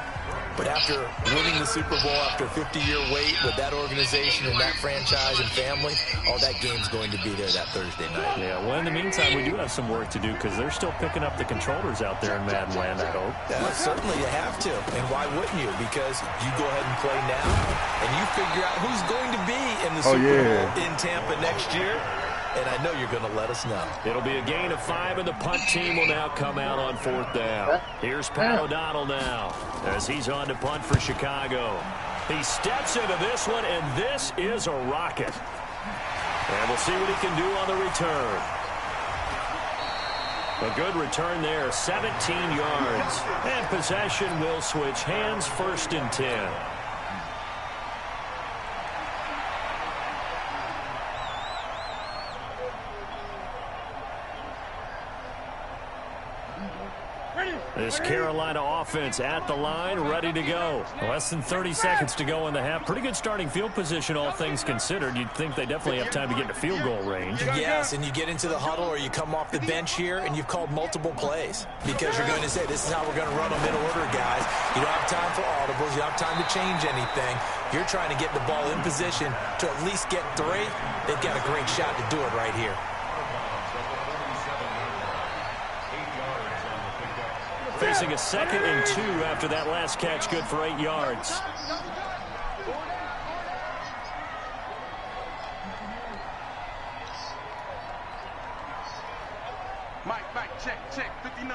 S4: But after winning the Super Bowl after a 50-year wait with that organization and that franchise and family, that game's going to be there that Thursday night.
S3: Yeah, well, in the meantime, we do have some work to do because they're still picking up the controllers out there in Madden land, I hope.
S4: Yeah, certainly you have to. And why wouldn't you? Because you go ahead and play now, and you figure out who's going to be in the Super Bowl in Tampa next year. And I know you're going to let us know.
S3: It'll be a gain of 5, and the punt team will now come out on 4th down. Here's Pat O'Donnell now as he's on to punt for Chicago. He steps into this one, and this is a rocket. And we'll see what he can do on the return. A good return there, 17 yards. And possession will switch hands, 1st and 10. This Carolina offense at the line, ready to go. Less than 30 seconds to go in the half. Pretty good starting field position, all things considered. You'd think they definitely have time to get into field goal range.
S4: Yes, and you get into the huddle or you come off the bench here and you've called multiple plays because you're going to say, this is how we're going to run them in order, guys. You don't have time for audibles. You don't have time to change anything. You're trying to get the ball in position to at least get 3. They've got a great shot to do it right here.
S3: Facing a 2nd and 2 after that last catch, good for 8 yards.
S5: Mike, check, 59.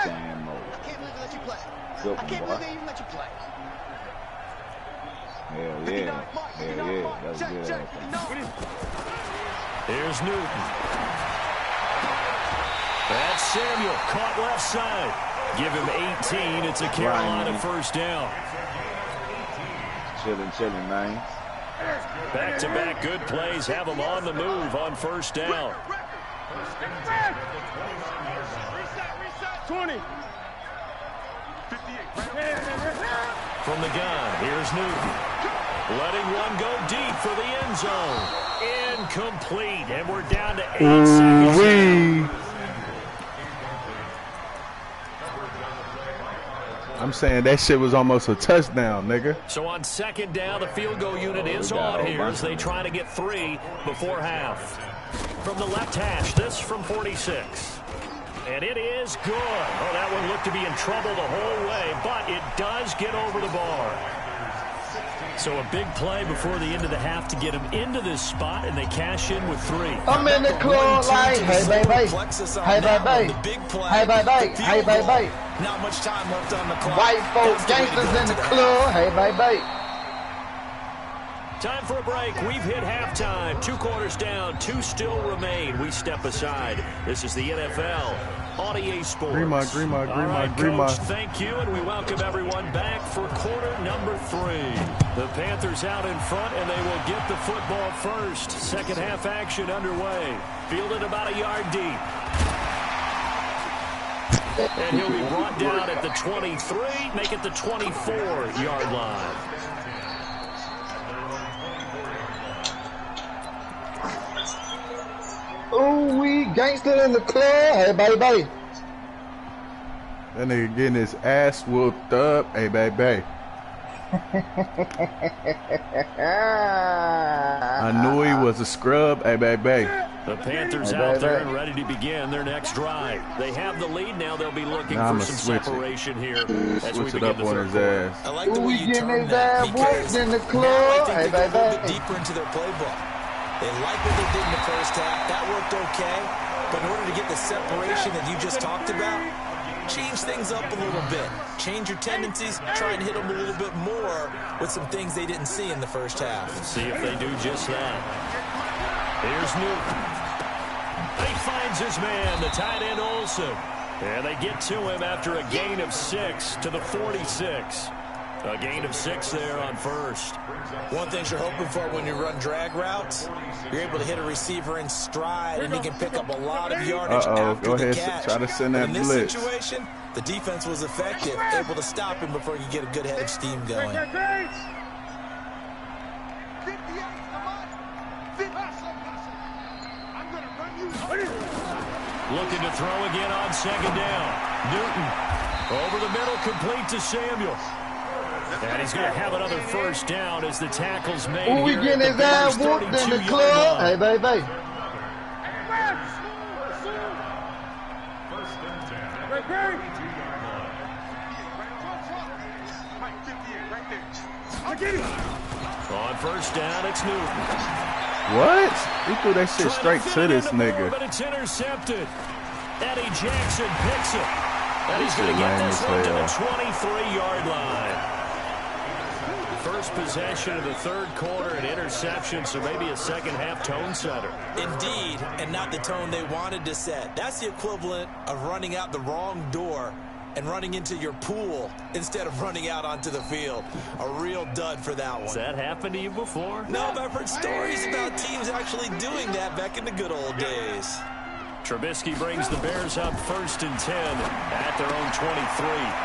S11: Damn,
S5: I can't believe they let you play.
S11: Good
S5: I can't
S11: boy.
S5: believe they even let you play.
S11: Hell yeah. That was good.
S3: Here's Newton. That's Samuel, caught left side. Give him 18. It's a Carolina 1st down.
S11: Chilling, man.
S3: Back-to-back good plays have them on the move on 1st down.
S10: 20.
S3: From the gun, here's Newton. Letting one go deep for the end zone. Incomplete, and we're down to 8 seconds.
S9: I'm saying that shit was almost a touchdown, nigga.
S3: So on 2nd down, the field goal unit is on here as they try to get 3 before half. From the left hash, this from 46. And it is good. Oh, that one looked to be in trouble the whole way, but it does get over the bar. So a big play before the end of the half to get him into this spot, and they cash in with 3.
S11: I'm in the club like, hey, baby. Hey, baby. Hey, baby. Hey, baby.
S4: Not much time left on the clock.
S11: White folks, gangsters in the club. Hey, baby.
S3: Time for a break. We've hit halftime. 2 quarters down. 2 still remain. We step aside. This is the NFL on EA Sports.
S9: Green
S3: Coach, thank you, and we welcome everyone back for quarter number 3. The Panthers out in front, and they will get the football first. 2nd half action underway. Fielded about a yard deep. And he'll be brought down at the 23, make it the 24-yard line.
S11: Ooh, we gangster in the club. Hey, baby.
S9: That nigga getting his ass whooped up. Hey, baby. I knew he was a scrub. Hey, baby.
S3: The Panthers out there and ready to begin their next drive. They have the lead now. They'll be looking for some separation here as we begin the third quarter.
S4: I like the way you turn that because
S11: in the
S4: now
S11: club.
S4: I think they go a little bit deeper into their playbook. They like what they did in the first half. That worked okay. But in order to get the separation that you just talked about, change things up a little bit. Change your tendencies. Try and hit them a little bit more with some things they didn't see in the first half.
S3: See if they do just that. Here's Newton. He finds his man, the tight end Olsen. And they get to him after a gain of 6 to the 46. A gain of 6 there on 1st.
S4: One thing you're hoping for when you run drag routes, you're able to hit a receiver in stride, and he can pick up a lot of yardage after
S9: go
S4: the
S9: ahead,
S4: catch.
S9: try to send that
S4: in this
S9: blitz.
S4: situation, the defense was effective, able to stop him before you get a good head of steam going.
S3: Looking to throw again on 2nd down. Newton over the middle, complete to Samuel. And he's going to have another first down as the tackle's made.
S11: Who we getting his ass whooped in the club? Hey, baby.
S3: On first down, it's Newton.
S9: What? He threw that shit straight to this nigga.
S3: But it's intercepted. Eddie Jackson picks it. And he's going to get this one to the 23-yard line. First possession of the third quarter, an interception, so maybe a second-half tone setter.
S4: Indeed, and not the tone they wanted to set. That's the equivalent of running out the wrong door and running into your pool instead of running out onto the field. A real dud for that one.
S3: Has that happened to you before?
S4: No, but I've heard stories about teams actually doing that back in the good old days.
S3: Trubisky brings the Bears up 1st and 10 at their own 23.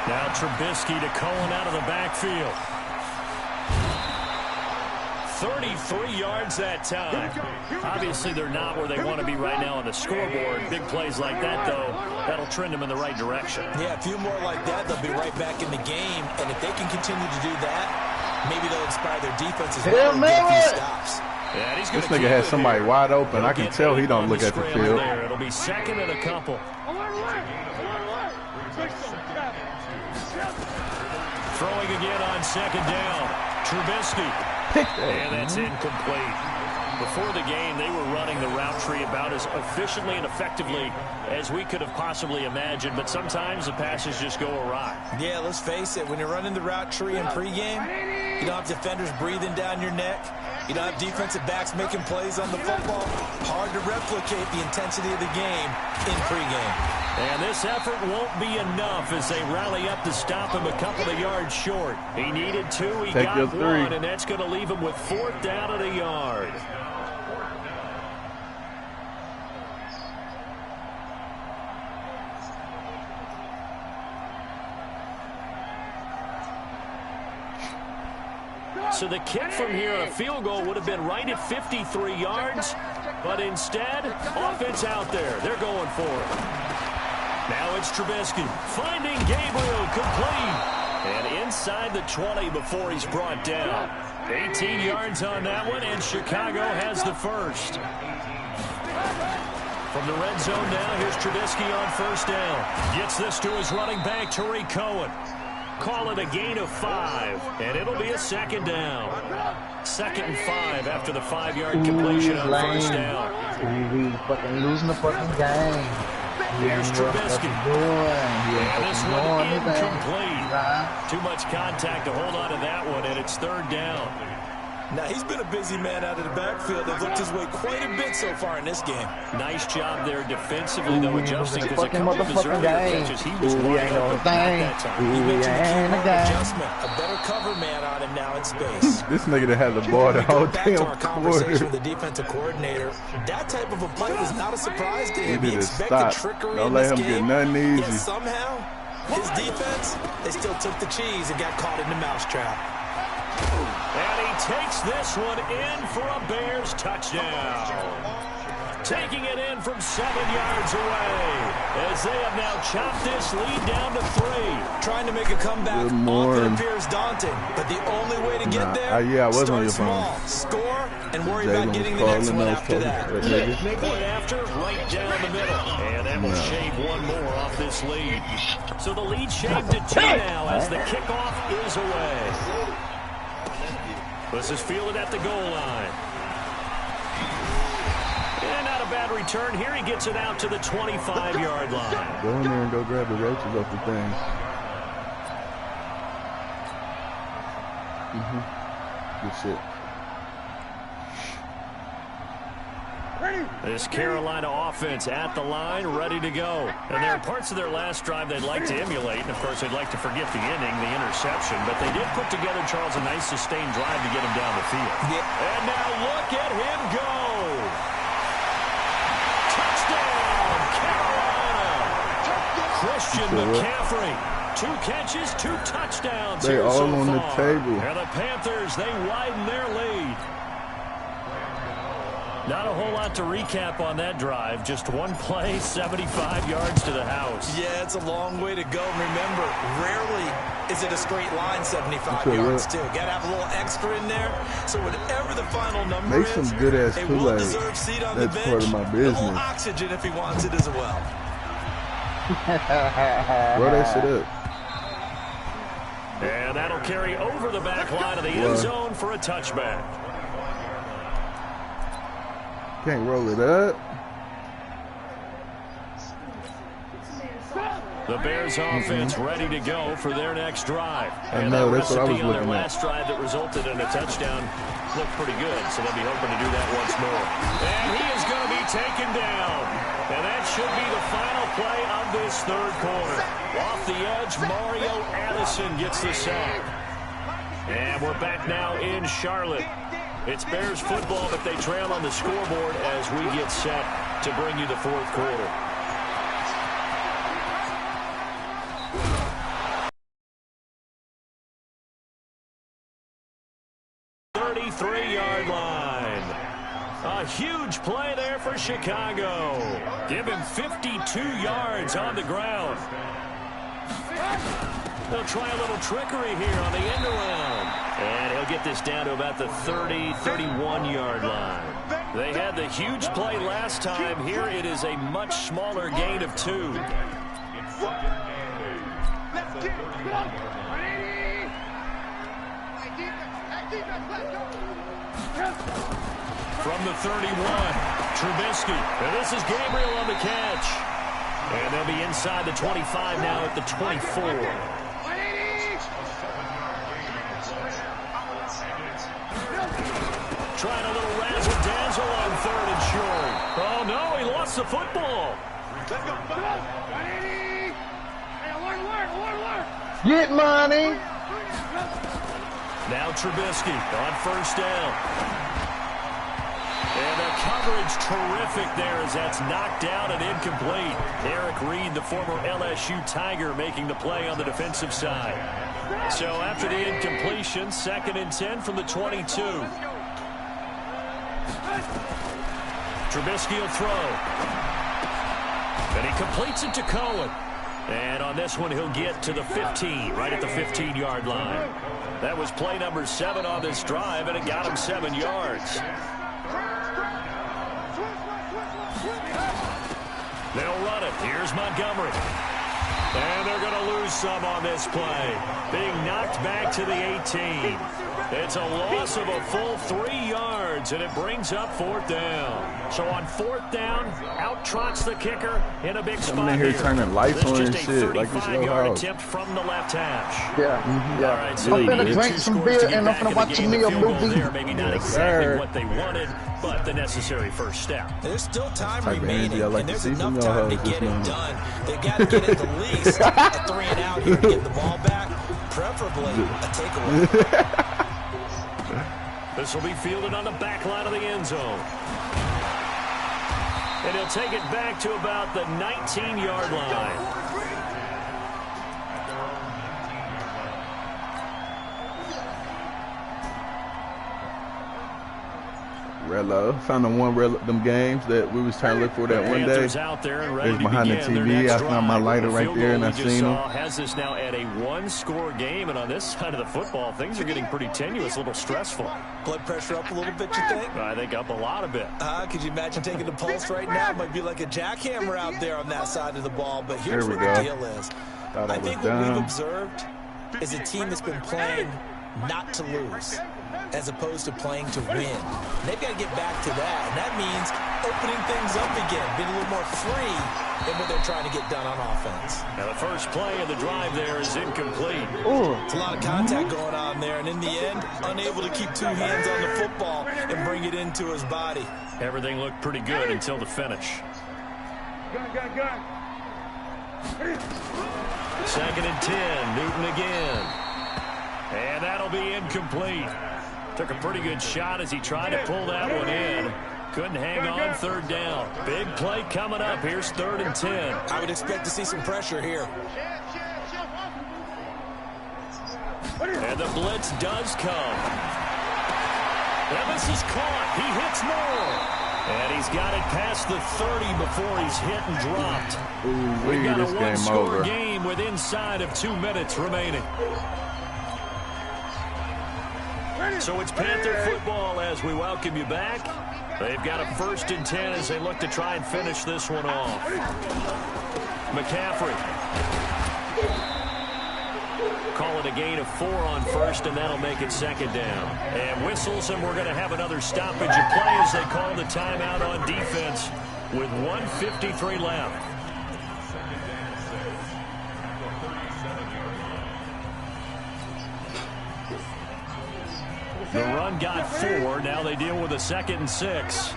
S3: Now Trubisky to Cohen out of the backfield. 33 yards that time. Obviously, they're not where they want to be right now on the scoreboard. Big plays like that, though, that'll trend them in the right direction.
S4: Yeah, a few more like that, they'll be right back in the game. And if they can continue to do that, maybe they'll inspire their defense as well and get a few stops.
S3: Yeah, he's
S9: this nigga has somebody wide open. I can tell he don't look at the field.
S3: It'll be second and a couple. Throwing again on second down. Trubisky. And that's incomplete. Before the game, they were running the route tree about as efficiently and effectively as we could have possibly imagined, but sometimes the passes just go awry.
S4: Yeah, let's face it, when you're running the route tree in pregame, you don't have defenders breathing down your neck. You don't have defensive backs making plays on the football. Hard to replicate the intensity of the game in pregame.
S3: And this effort won't be enough as they rally up to stop him a couple of yards short. He needed 2, he got 1, and that's going to leave him with 4th down at a yard. So the kick from here on a field goal would have been right at 53 yards, but instead, offense out there. They're going for it. Now it's Trubisky finding Gabriel complete. And inside the 20 before he's brought down. 18 yards on that one, and Chicago has the first. From the red zone now, here's Trubisky on first down. Gets this to his running back, Tariq Cohen. Call it a gain of 5, and it'll be a second down. 2nd and 5 after the 5-yard completion on first down.
S11: We fucking losing the fucking game.
S3: Here's Trubisky. And this one incomplete. Too much contact to hold on to that one, and it's 3rd down.
S4: Now, he's been a busy man out of the backfield. They've looked his way quite a bit so far in this game.
S3: Nice job there defensively, though, adjusting because a couple of his earlier catches, he was wide open at that time.
S4: He mentioned the key adjustment. A better cover man on him now in space.
S9: This nigga that had the ball the whole
S4: damn
S9: quarter.
S4: Back to our conversation with the defensive coordinator. That type of a play was not a surprise to him. He expected trickery
S9: Don't
S4: in
S9: let
S4: this
S9: him
S4: game.
S9: get nothing easy.
S4: Yet somehow, his defense, they still took the cheese and got caught in the mousetrap.
S3: And he takes this one in for a Bears touchdown. Taking it in from 7 yards away as they have now chopped this lead down to 3.
S4: Trying to make a comeback often appears daunting, but the only way to get there start small, score, and worry about getting the next one after that.
S3: Point after, right down the middle. And that will shave one more off this lead. So the lead shaved to 2 now as the kickoff is away. This is fielded at the goal line. And not a bad return here. He gets it out to the 25-yard line.
S9: Go in there and go grab the roaches off the thing. Good shit.
S3: This Carolina offense at the line, ready to go. And there are parts of their last drive they'd like to emulate. And, of course, they'd like to forget the inning, the interception. But they did put together, Charles, a nice sustained drive to get him down the field. And now look at him go. Touchdown, Carolina. Christian McCaffrey. 2 catches, 2 touchdowns.
S9: They all
S3: so
S9: on
S3: far.
S9: the table.
S3: And the Panthers, they widen their lead. Not a whole lot to recap on that drive. Just one play, 75 yards to the house.
S4: Yeah, it's a long way to go. Remember, rarely is it a straight line 75 yards, too. Got to have a little extra in there. So whatever the final number
S9: Make some good-ass
S4: a
S9: Kool-Aid.
S4: well-deserved seat on the
S9: That's
S4: bench.
S9: part of my
S4: A
S9: business.
S4: little oxygen if he wants it as well.
S9: Roll that shit up.
S3: And that'll carry over the back line of the end zone for a touchback.
S9: Can't roll it up.
S3: The Bears offense ready to go for their next drive.
S9: I know, that's what I was
S3: on their
S9: looking at.
S3: last drive that resulted in a touchdown looked pretty good, so they'll be hoping to do that once more. And he is going to be taken down. And that should be the final play of this third quarter. Off the edge, Mario Addison gets the sack. And we're back now in Charlotte. It's Bears football, but they trail on the scoreboard as we get set to bring you the fourth quarter. A huge play there for Chicago. Give him 52 yards on the ground. They'll try a little trickery here on the end around. And he'll get this down to about the 30, 31-yard line. They had the huge play last time. Here it is a much smaller gain of 2. From the 31, Trubisky. And this is Gabriel on the catch. And they'll be inside the 25 now at the 24. Trying a little razzle-dazzle on 3rd and short. Oh, no, he lost the football.
S11: Get money.
S3: Now Trubisky on 1st down. And the coverage terrific there as that's knocked down and incomplete. Eric Reed, the former LSU Tiger, making the play on the defensive side. So after the incompletion, 2nd and 10 from the 22. Trubisky will throw. And he completes it to Cohen. And on this one, he'll get to the 15, right at the 15-yard line. That was play number 7 on this drive, and it got him 7 yards. They'll run it. Here's Montgomery. And they're going to lose some on this play. Being knocked back to the 18. It's a loss of a full 3 yards, and it brings up 4th down. So on 4th down, out trots the kicker in a big spot.
S9: Coming in here turning lights on and shit like it's your house.
S3: Attempt from the left hash.
S11: Yeah.
S3: All right, so
S11: I'm finna drink some beer and I'm finna watch a meal movie.
S3: Maybe not exactly what they wanted, but the necessary first step.
S4: There's still time
S9: Type of
S4: remaining,
S9: energy I like
S4: and
S9: to
S4: there's
S9: see from
S4: enough
S9: y'all
S4: time to
S9: hoes this
S4: get it
S9: morning.
S4: done. They've got to get at the least a 3 and out here to get the ball back, preferably a takeaway.
S3: This will be fielded on the back line of the end zone. And he'll take it back to about the 19-yard line.
S9: Rello. Found them games that we was trying to look for that one day.
S3: Out there and ready
S9: It's
S3: to
S9: behind the
S3: begin
S9: TV. I found my lighter right there and I seen them.
S3: Has this now at a 1-score game, and on this side of the football, things are getting pretty tenuous, a little stressful.
S4: Blood pressure up a little bit, you think?
S3: I think up a lot of bit.
S4: Could you imagine taking the pulse right now? It might be like a jackhammer out there on that side of the ball, but here's what the deal is. I think what we've observed is a team that's been playing not to lose, as opposed to playing to win. And they've got to get back to that, and that means opening things up again, being a little more free than what they're trying to get done on offense.
S3: Now the first play of the drive there is incomplete.
S4: It's a lot of contact going on there, and in the end, unable to keep 2 hands on the football and bring it into his body.
S3: Everything looked pretty good until the finish.
S10: Gun.
S3: 2nd and 10, Newton again. And that'll be incomplete. Took a pretty good shot as he tried to pull that one in. Couldn't hang on 3rd down. Big play coming up. Here's 3rd and 10.
S4: I would expect to see some pressure here.
S3: And the blitz does come. And this is caught. He hits Moore. And he's got it past the 30 before he's hit and dropped.
S9: Ooh,
S3: We've got
S9: this
S3: a
S9: game
S3: one-score
S9: over.
S3: game with inside of 2 minutes remaining. So it's Panther football as we welcome you back. They've got a 1st and 10 as they look to try and finish this one off. McCaffrey. Call it a gain of 4 on 1st, and that'll make it 2nd down. And whistles, and we're going to have another stoppage of play as they call the timeout on defense with 1:53 left. The run got 4. Now they deal with a 2nd and 6.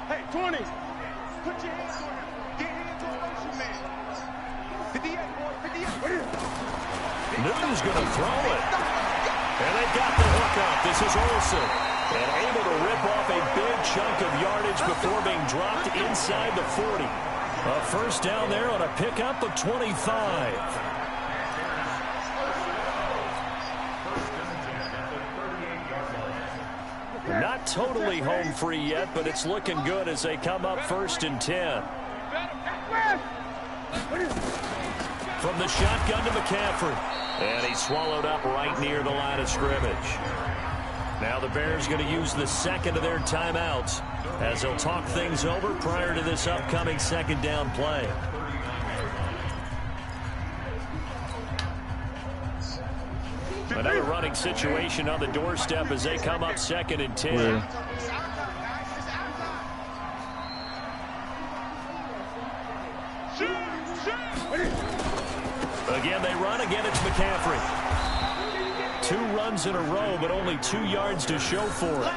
S5: Hey, 20. Put your hands on him. Get hands on motion, man. 58, boy. 58.
S3: Newton's going to throw it. And they've got the hook up. This is Olsen. And able to rip off a big chunk of yardage before being dropped inside the 40. A 1st down there on a pickup of 25. Not totally home free yet, but it's looking good as they come up 1st and 10. From the shotgun to McCaffrey. And he's swallowed up right near the line of scrimmage. Now the Bears going to use the 2nd of their timeouts as they'll talk things over prior to this upcoming 2nd down play. Another running situation on the doorstep as they come up 2nd and 10.
S9: Yeah.
S3: Again, they run. Again, it's McCaffrey. 2 runs in a row, but only 2 yards to show for it.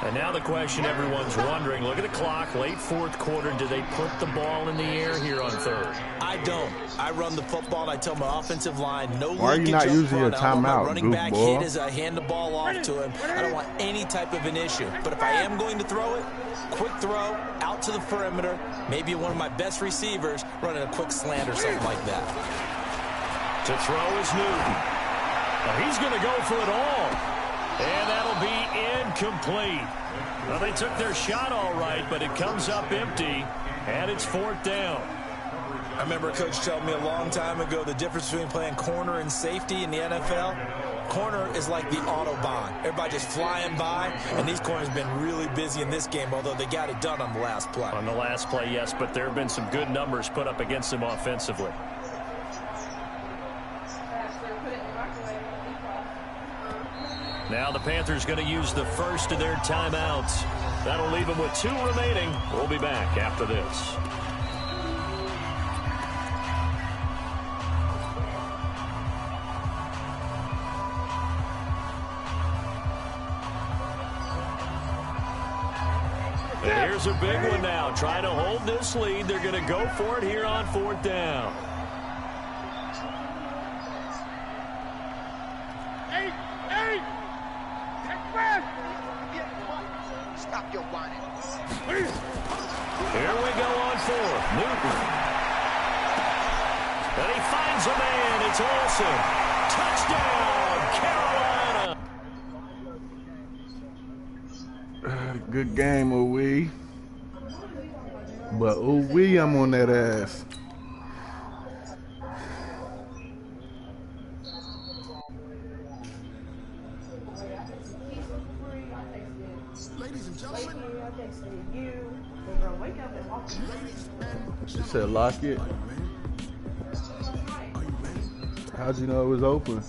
S3: And now the question everyone's wondering, look at the clock, late 4th quarter, do they put the ball in the air here on 3rd?
S4: I don't. I run the football, and I tell my offensive line, no
S9: Why are you
S4: linkage
S9: not
S4: up
S9: using your
S4: front. I want my
S9: timeout,
S4: running back
S9: goofball?
S4: hit as I hand the ball off to him. I don't want any type of an issue. But if I am going to throw it, quick throw, out to the perimeter, maybe one of my best receivers running a quick slant or something like that.
S3: To throw is Newton. He's going to go for it all. And that'll be incomplete. Well, they took their shot all right, but it comes up empty, and it's 4th down.
S4: I remember a coach telling me a long time ago the difference between playing corner and safety in the NFL. Corner is like the Autobahn. Everybody just flying by, and these corners have been really busy in this game, although they got it done on the last play.
S3: On the last play, yes, but there have been some good numbers put up against them offensively. Now the Panthers going to use the 1st of their timeouts. That'll leave them with 2 remaining. We'll be back after this. And here's a big one now. Trying to hold this lead. They're going to go for it here on 4th down.
S5: Stop your whining.
S3: Here we go on 4th. Newton. And he finds a man. It's Olsen. Touchdown, Carolina.
S9: Good game, ooh-wee. But ooh-wee, I'm on that ass. She said lock it. How'd you know it was open?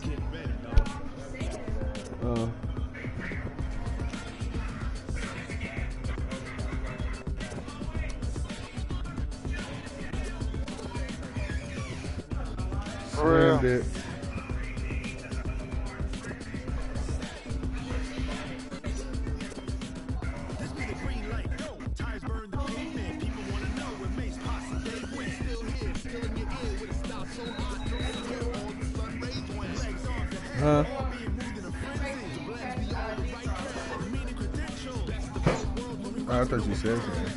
S9: Slammed it. Huh? I thought you said something.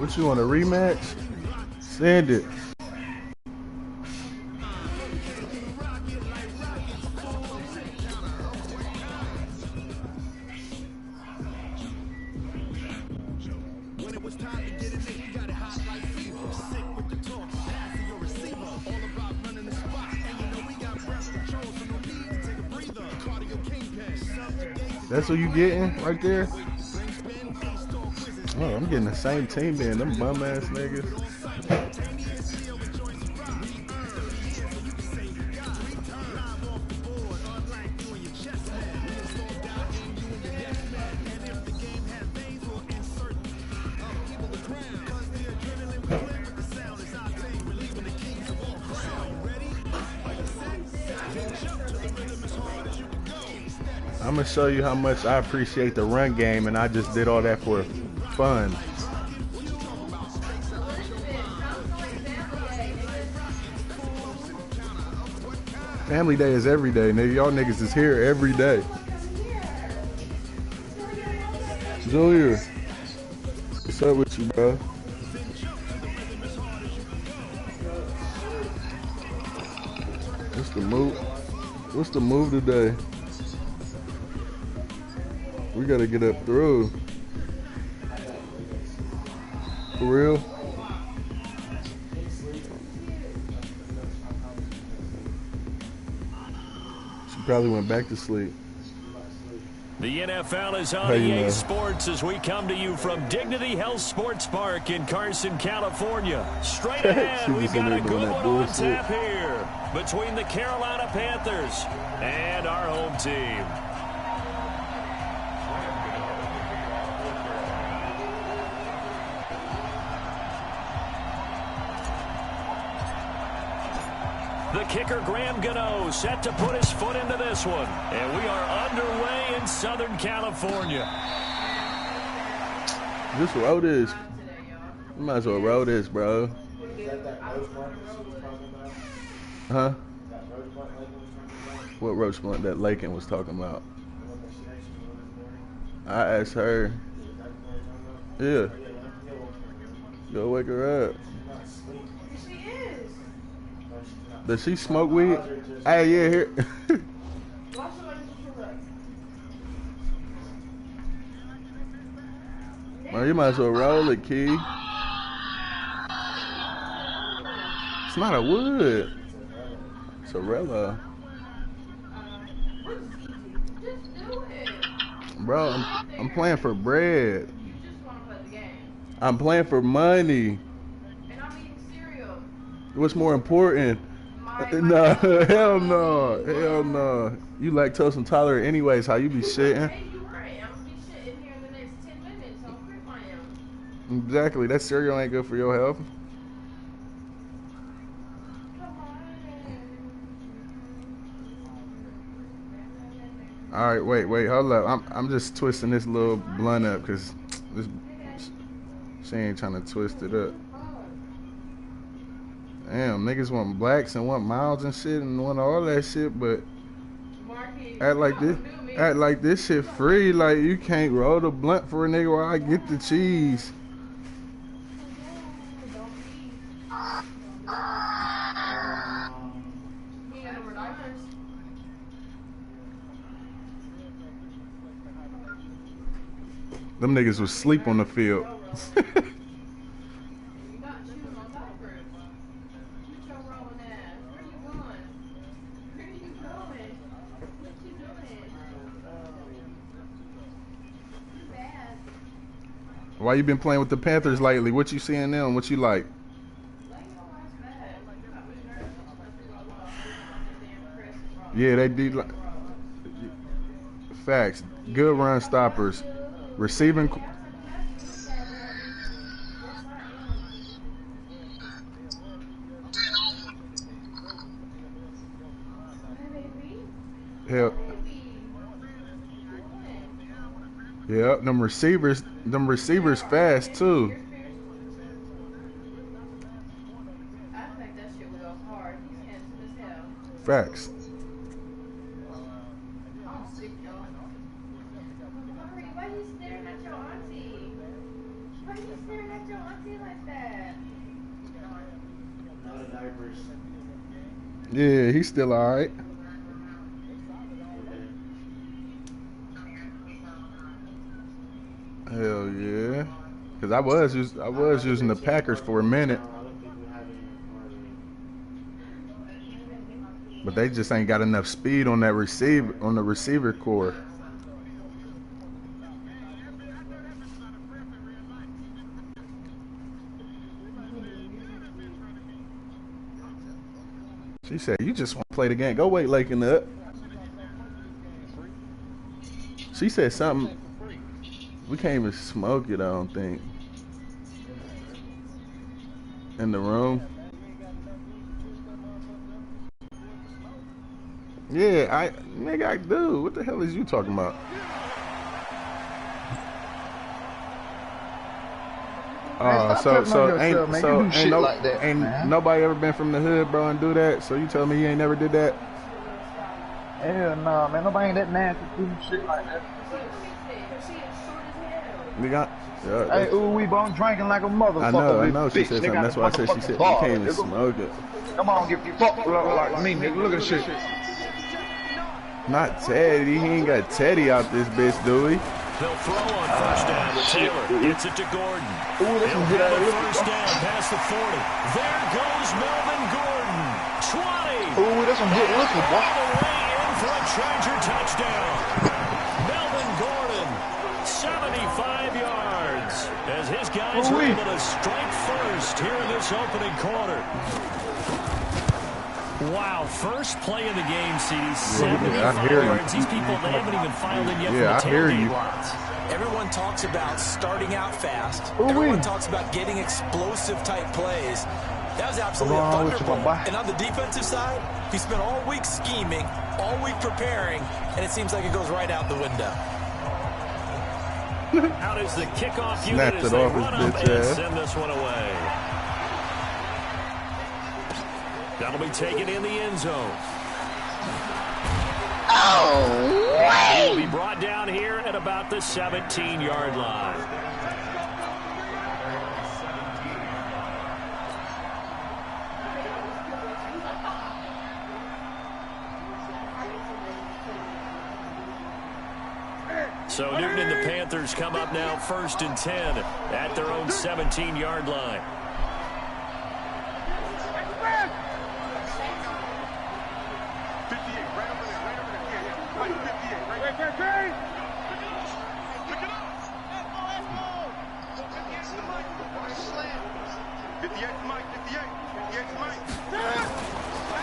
S9: What you want, a rematch? Send it. That's what you getting right there? Oh, I'm getting the same team in. Them bum ass niggas. I'm gonna show you how much I appreciate the run game, and I just did all that for fun. Family day is every day, nigga. Y'all niggas is here every day. Julia, what's up with you, bro? What's the move? What's the move today? We gotta get up through. For real? She probably went back to sleep.
S3: The NFL is on EA Sports as we come to you from Dignity Health Sports Park in Carson, California. Straight ahead, we've got a good one on tap here between the Carolina Panthers and our home team. The kicker, Graham Gano, set to put his foot into this one. And we are underway in Southern California.
S9: Just roll this. You might as well roll this, bro. Huh? What roach blunt that Lakin was talking about? I asked her. Yeah. Go wake her up. Does she smoke weed? Hey, yeah, here. Man, you might as well roll it, Key. It's not a wood. It's a Rella. Bro, I'm playing for bread. I'm playing for money. What's more important? No, hell no. Hell no. You lactose intolerant anyways, how you be shitting? Exactly, that cereal ain't good for your health. Alright, wait, hold up. I'm just twisting this little blunt up because she ain't trying to twist it up. Damn, niggas want blacks and want miles and shit and want all that shit, but act like this shit free. Like, you can't roll the blunt for a nigga while I get the cheese. Them niggas was sleep on the field. Why you been playing with the Panthers lately? What you seeing them? What you like? Yeah, they do. Like, facts. Good run stoppers. Receiving. Hell. Yeah, them receivers fast too. Facts. Yeah, he's still all right. Hell yeah, because I was using the Packers for a minute, but they just ain't got enough speed on that receiver core. She said, you just want to play the game. Go wait, Lake in the up. She said something. We can't even smoke it, I don't think. In the room. Yeah, nigga, I do. What the hell is you talking about? Ain't nobody ever been from the hood, bro, and do that? So you tell me you ain't never did that?
S11: Hell no, man. Nobody ain't that nasty to do shit like that.
S9: Nigga,
S11: hey, we both drinking like a motherfucker.
S9: I know. She said something. That's why I said she said you can't even smoke it.
S11: Come on, get you fucked like me, nigga. Look at this shit.
S9: Not Teddy. He ain't got Teddy out this bitch, do he?
S3: They'll throw on first down with Taylor. Gets it to Gordon.
S11: Ooh, this
S3: He'll
S11: is
S3: have a first down past the 40. There goes Melvin Gordon. 20.
S11: Ooh, this one good looking, boy.
S3: All the way in for a Charger touchdown. Melvin Gordon, 75 yards, as his guys were able to strike first here in this opening quarter. Wow, first play of the game, CD, 75 yards. These people, they haven't even filed in yet from the tailgate lines.
S4: Everyone talks about starting out fast. Everyone talks about getting explosive type plays. That was absolutely a thunderbolt. And on the defensive side, he spent all week scheming, all week preparing, and it seems like it goes right out the window.
S3: Out is the kickoff unit as they run up and send this one away. That'll be taken in the end zone.
S11: Oh,
S3: he will be brought down here at about the 17-yard line. So Newton and the Panthers come up now 1st and 10 at their own 17-yard line.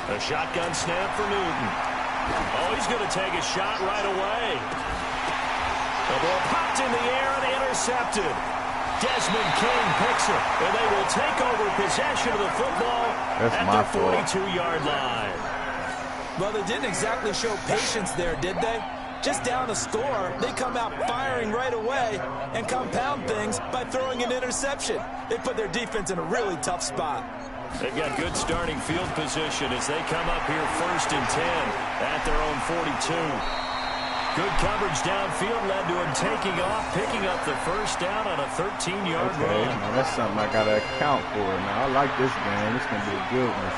S3: A shotgun snap for Newton. Oh, he's going to take a shot right away. The ball popped in the air and intercepted. Desmond King picks it, and they will take over possession of the football at the 42-yard line.
S4: Well, they didn't exactly show patience there, did they? Just down a score, they come out firing right away and compound things by throwing an interception. They put their defense in a really tough spot.
S3: They've got good starting field position as they come up here 1st and 10 at their own 42. Good coverage downfield led to him taking off, picking up the first down on a 13-yard run.
S9: Now that's something I got to account for. Now, I like this game. This going to be a good one.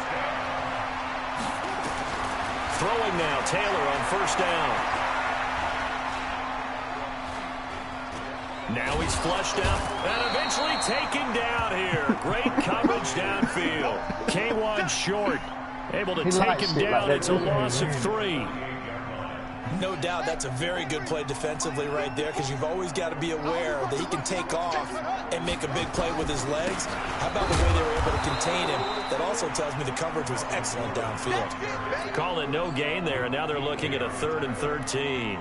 S3: Throwing now, Taylor on first down. Now he's flushed out and eventually taken down here. Great coverage downfield. K1 short. Able to take him down. It's a loss of 3.
S4: No doubt that's a very good play defensively right there, because you've always got to be aware that he can take off and make a big play with his legs. How about the way they were able to contain him? That also tells me the coverage was excellent downfield.
S3: Call it no gain there, and now they're looking at a 3rd and 13.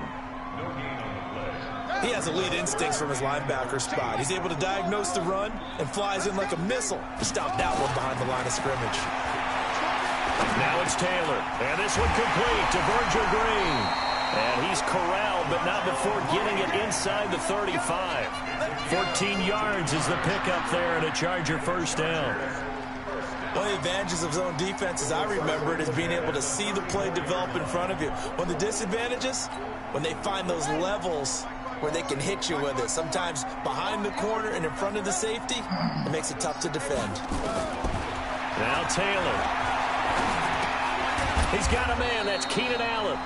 S4: He has elite instincts from his linebacker spot. He's able to diagnose the run and flies in like a missile to stop that one behind the line of scrimmage.
S3: Now it's Taylor, and this one complete to Virgil Green. And he's corralled, but not before getting it inside the 35. 14 yards is the pickup there, and a Charger first down.
S4: One of the advantages of zone defense, as I remember it, is being able to see the play develop in front of you. One of the disadvantages, when they find those levels where they can hit you with it, sometimes behind the corner and in front of the safety, it makes it tough to defend.
S3: Now Taylor. He's got a man. That's Keenan Allen.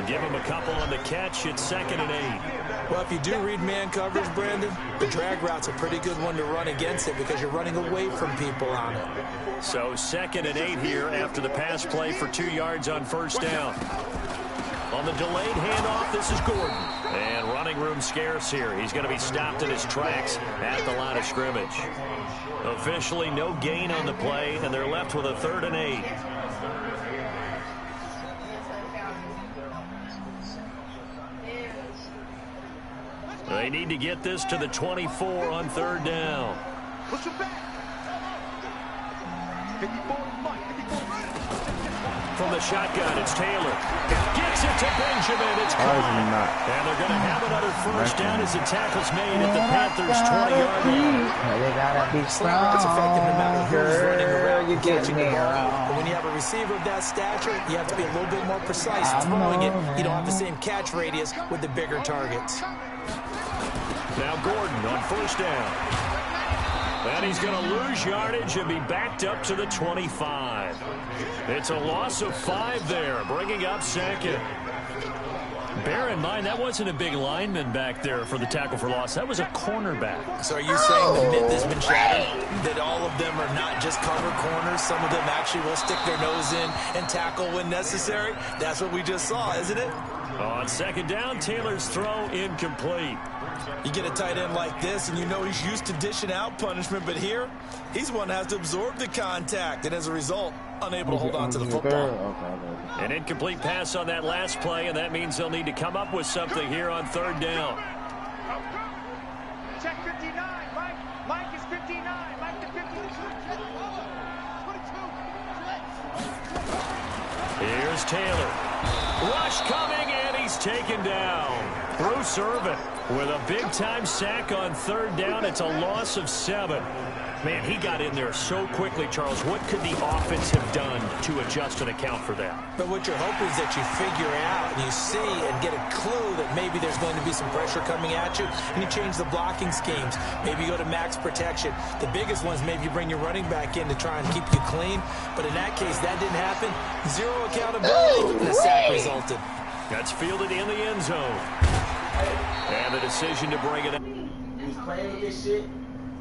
S3: Give him a couple on the catch. It's 2nd and 8.
S4: Well, if you do read man coverage, Brandon, the drag route's a pretty good one to run against it because you're running away from people on it.
S3: So 2nd and 8 here after the pass play for 2 yards on first down. On the delayed handoff, this is Gordon. And running room scarce here. He's going to be stopped in his tracks at the line of scrimmage. Officially no gain on the play, and they're left with a 3rd and 8. They need to get this to the 24 on 3rd down.
S5: Push him back. 54 Mike. 54.
S3: From the shotgun, it's Taylor. Gets it to Benjamin. It's
S9: Why is he
S3: caught.
S9: not?
S3: And they're going to have another first down as the tackle's made at the Panthers' 20-yard line.
S11: They gotta be strong.
S4: It's effective no matter who's running around.
S11: You're getting
S4: the
S11: there.
S4: ball. But when you have a receiver of that stature, you have to be a little bit more precise throwing it. You don't have the same catch radius with the bigger targets.
S3: Now Gordon on 1st down. And he's going to lose yardage and be backed up to the 25. It's a loss of 5 there, bringing up 2nd. Bear in mind, that wasn't a big lineman back there for the tackle for loss. That was a cornerback.
S4: So are you saying the myth has been shattered? That all of them are not just cover corners? Some of them actually will stick their nose in and tackle when necessary? That's what we just saw, isn't it?
S3: On 2nd down, Taylor's throw incomplete.
S4: You get a tight end like this, and you know he's used to dishing out punishment, but here, he's one that has to absorb the contact, and as a result, unable to hold on to the football.
S3: An incomplete pass on that last play, and that means they'll need to come up with something here on 3rd down.
S5: Check 59, Mike. Mike is 59. Mike to 52.
S3: Here's Taylor. Rush coming, and he's taken down. Through Servant with a big-time sack on 3rd down. It's a loss of 7. Man, he got in there so quickly, Charles. What could the offense have done to adjust and account for that?
S4: But what you're hoping is that you figure out and you see and get a clue that maybe there's going to be some pressure coming at you, and you change the blocking schemes. Maybe you go to max protection. The biggest ones, maybe you bring your running back in to try and keep you clean. But in that case, that didn't happen. Zero accountability, and a sack resulted.
S3: That's fielded in the end zone. And the decision to bring it up.
S11: You was playing with this shit.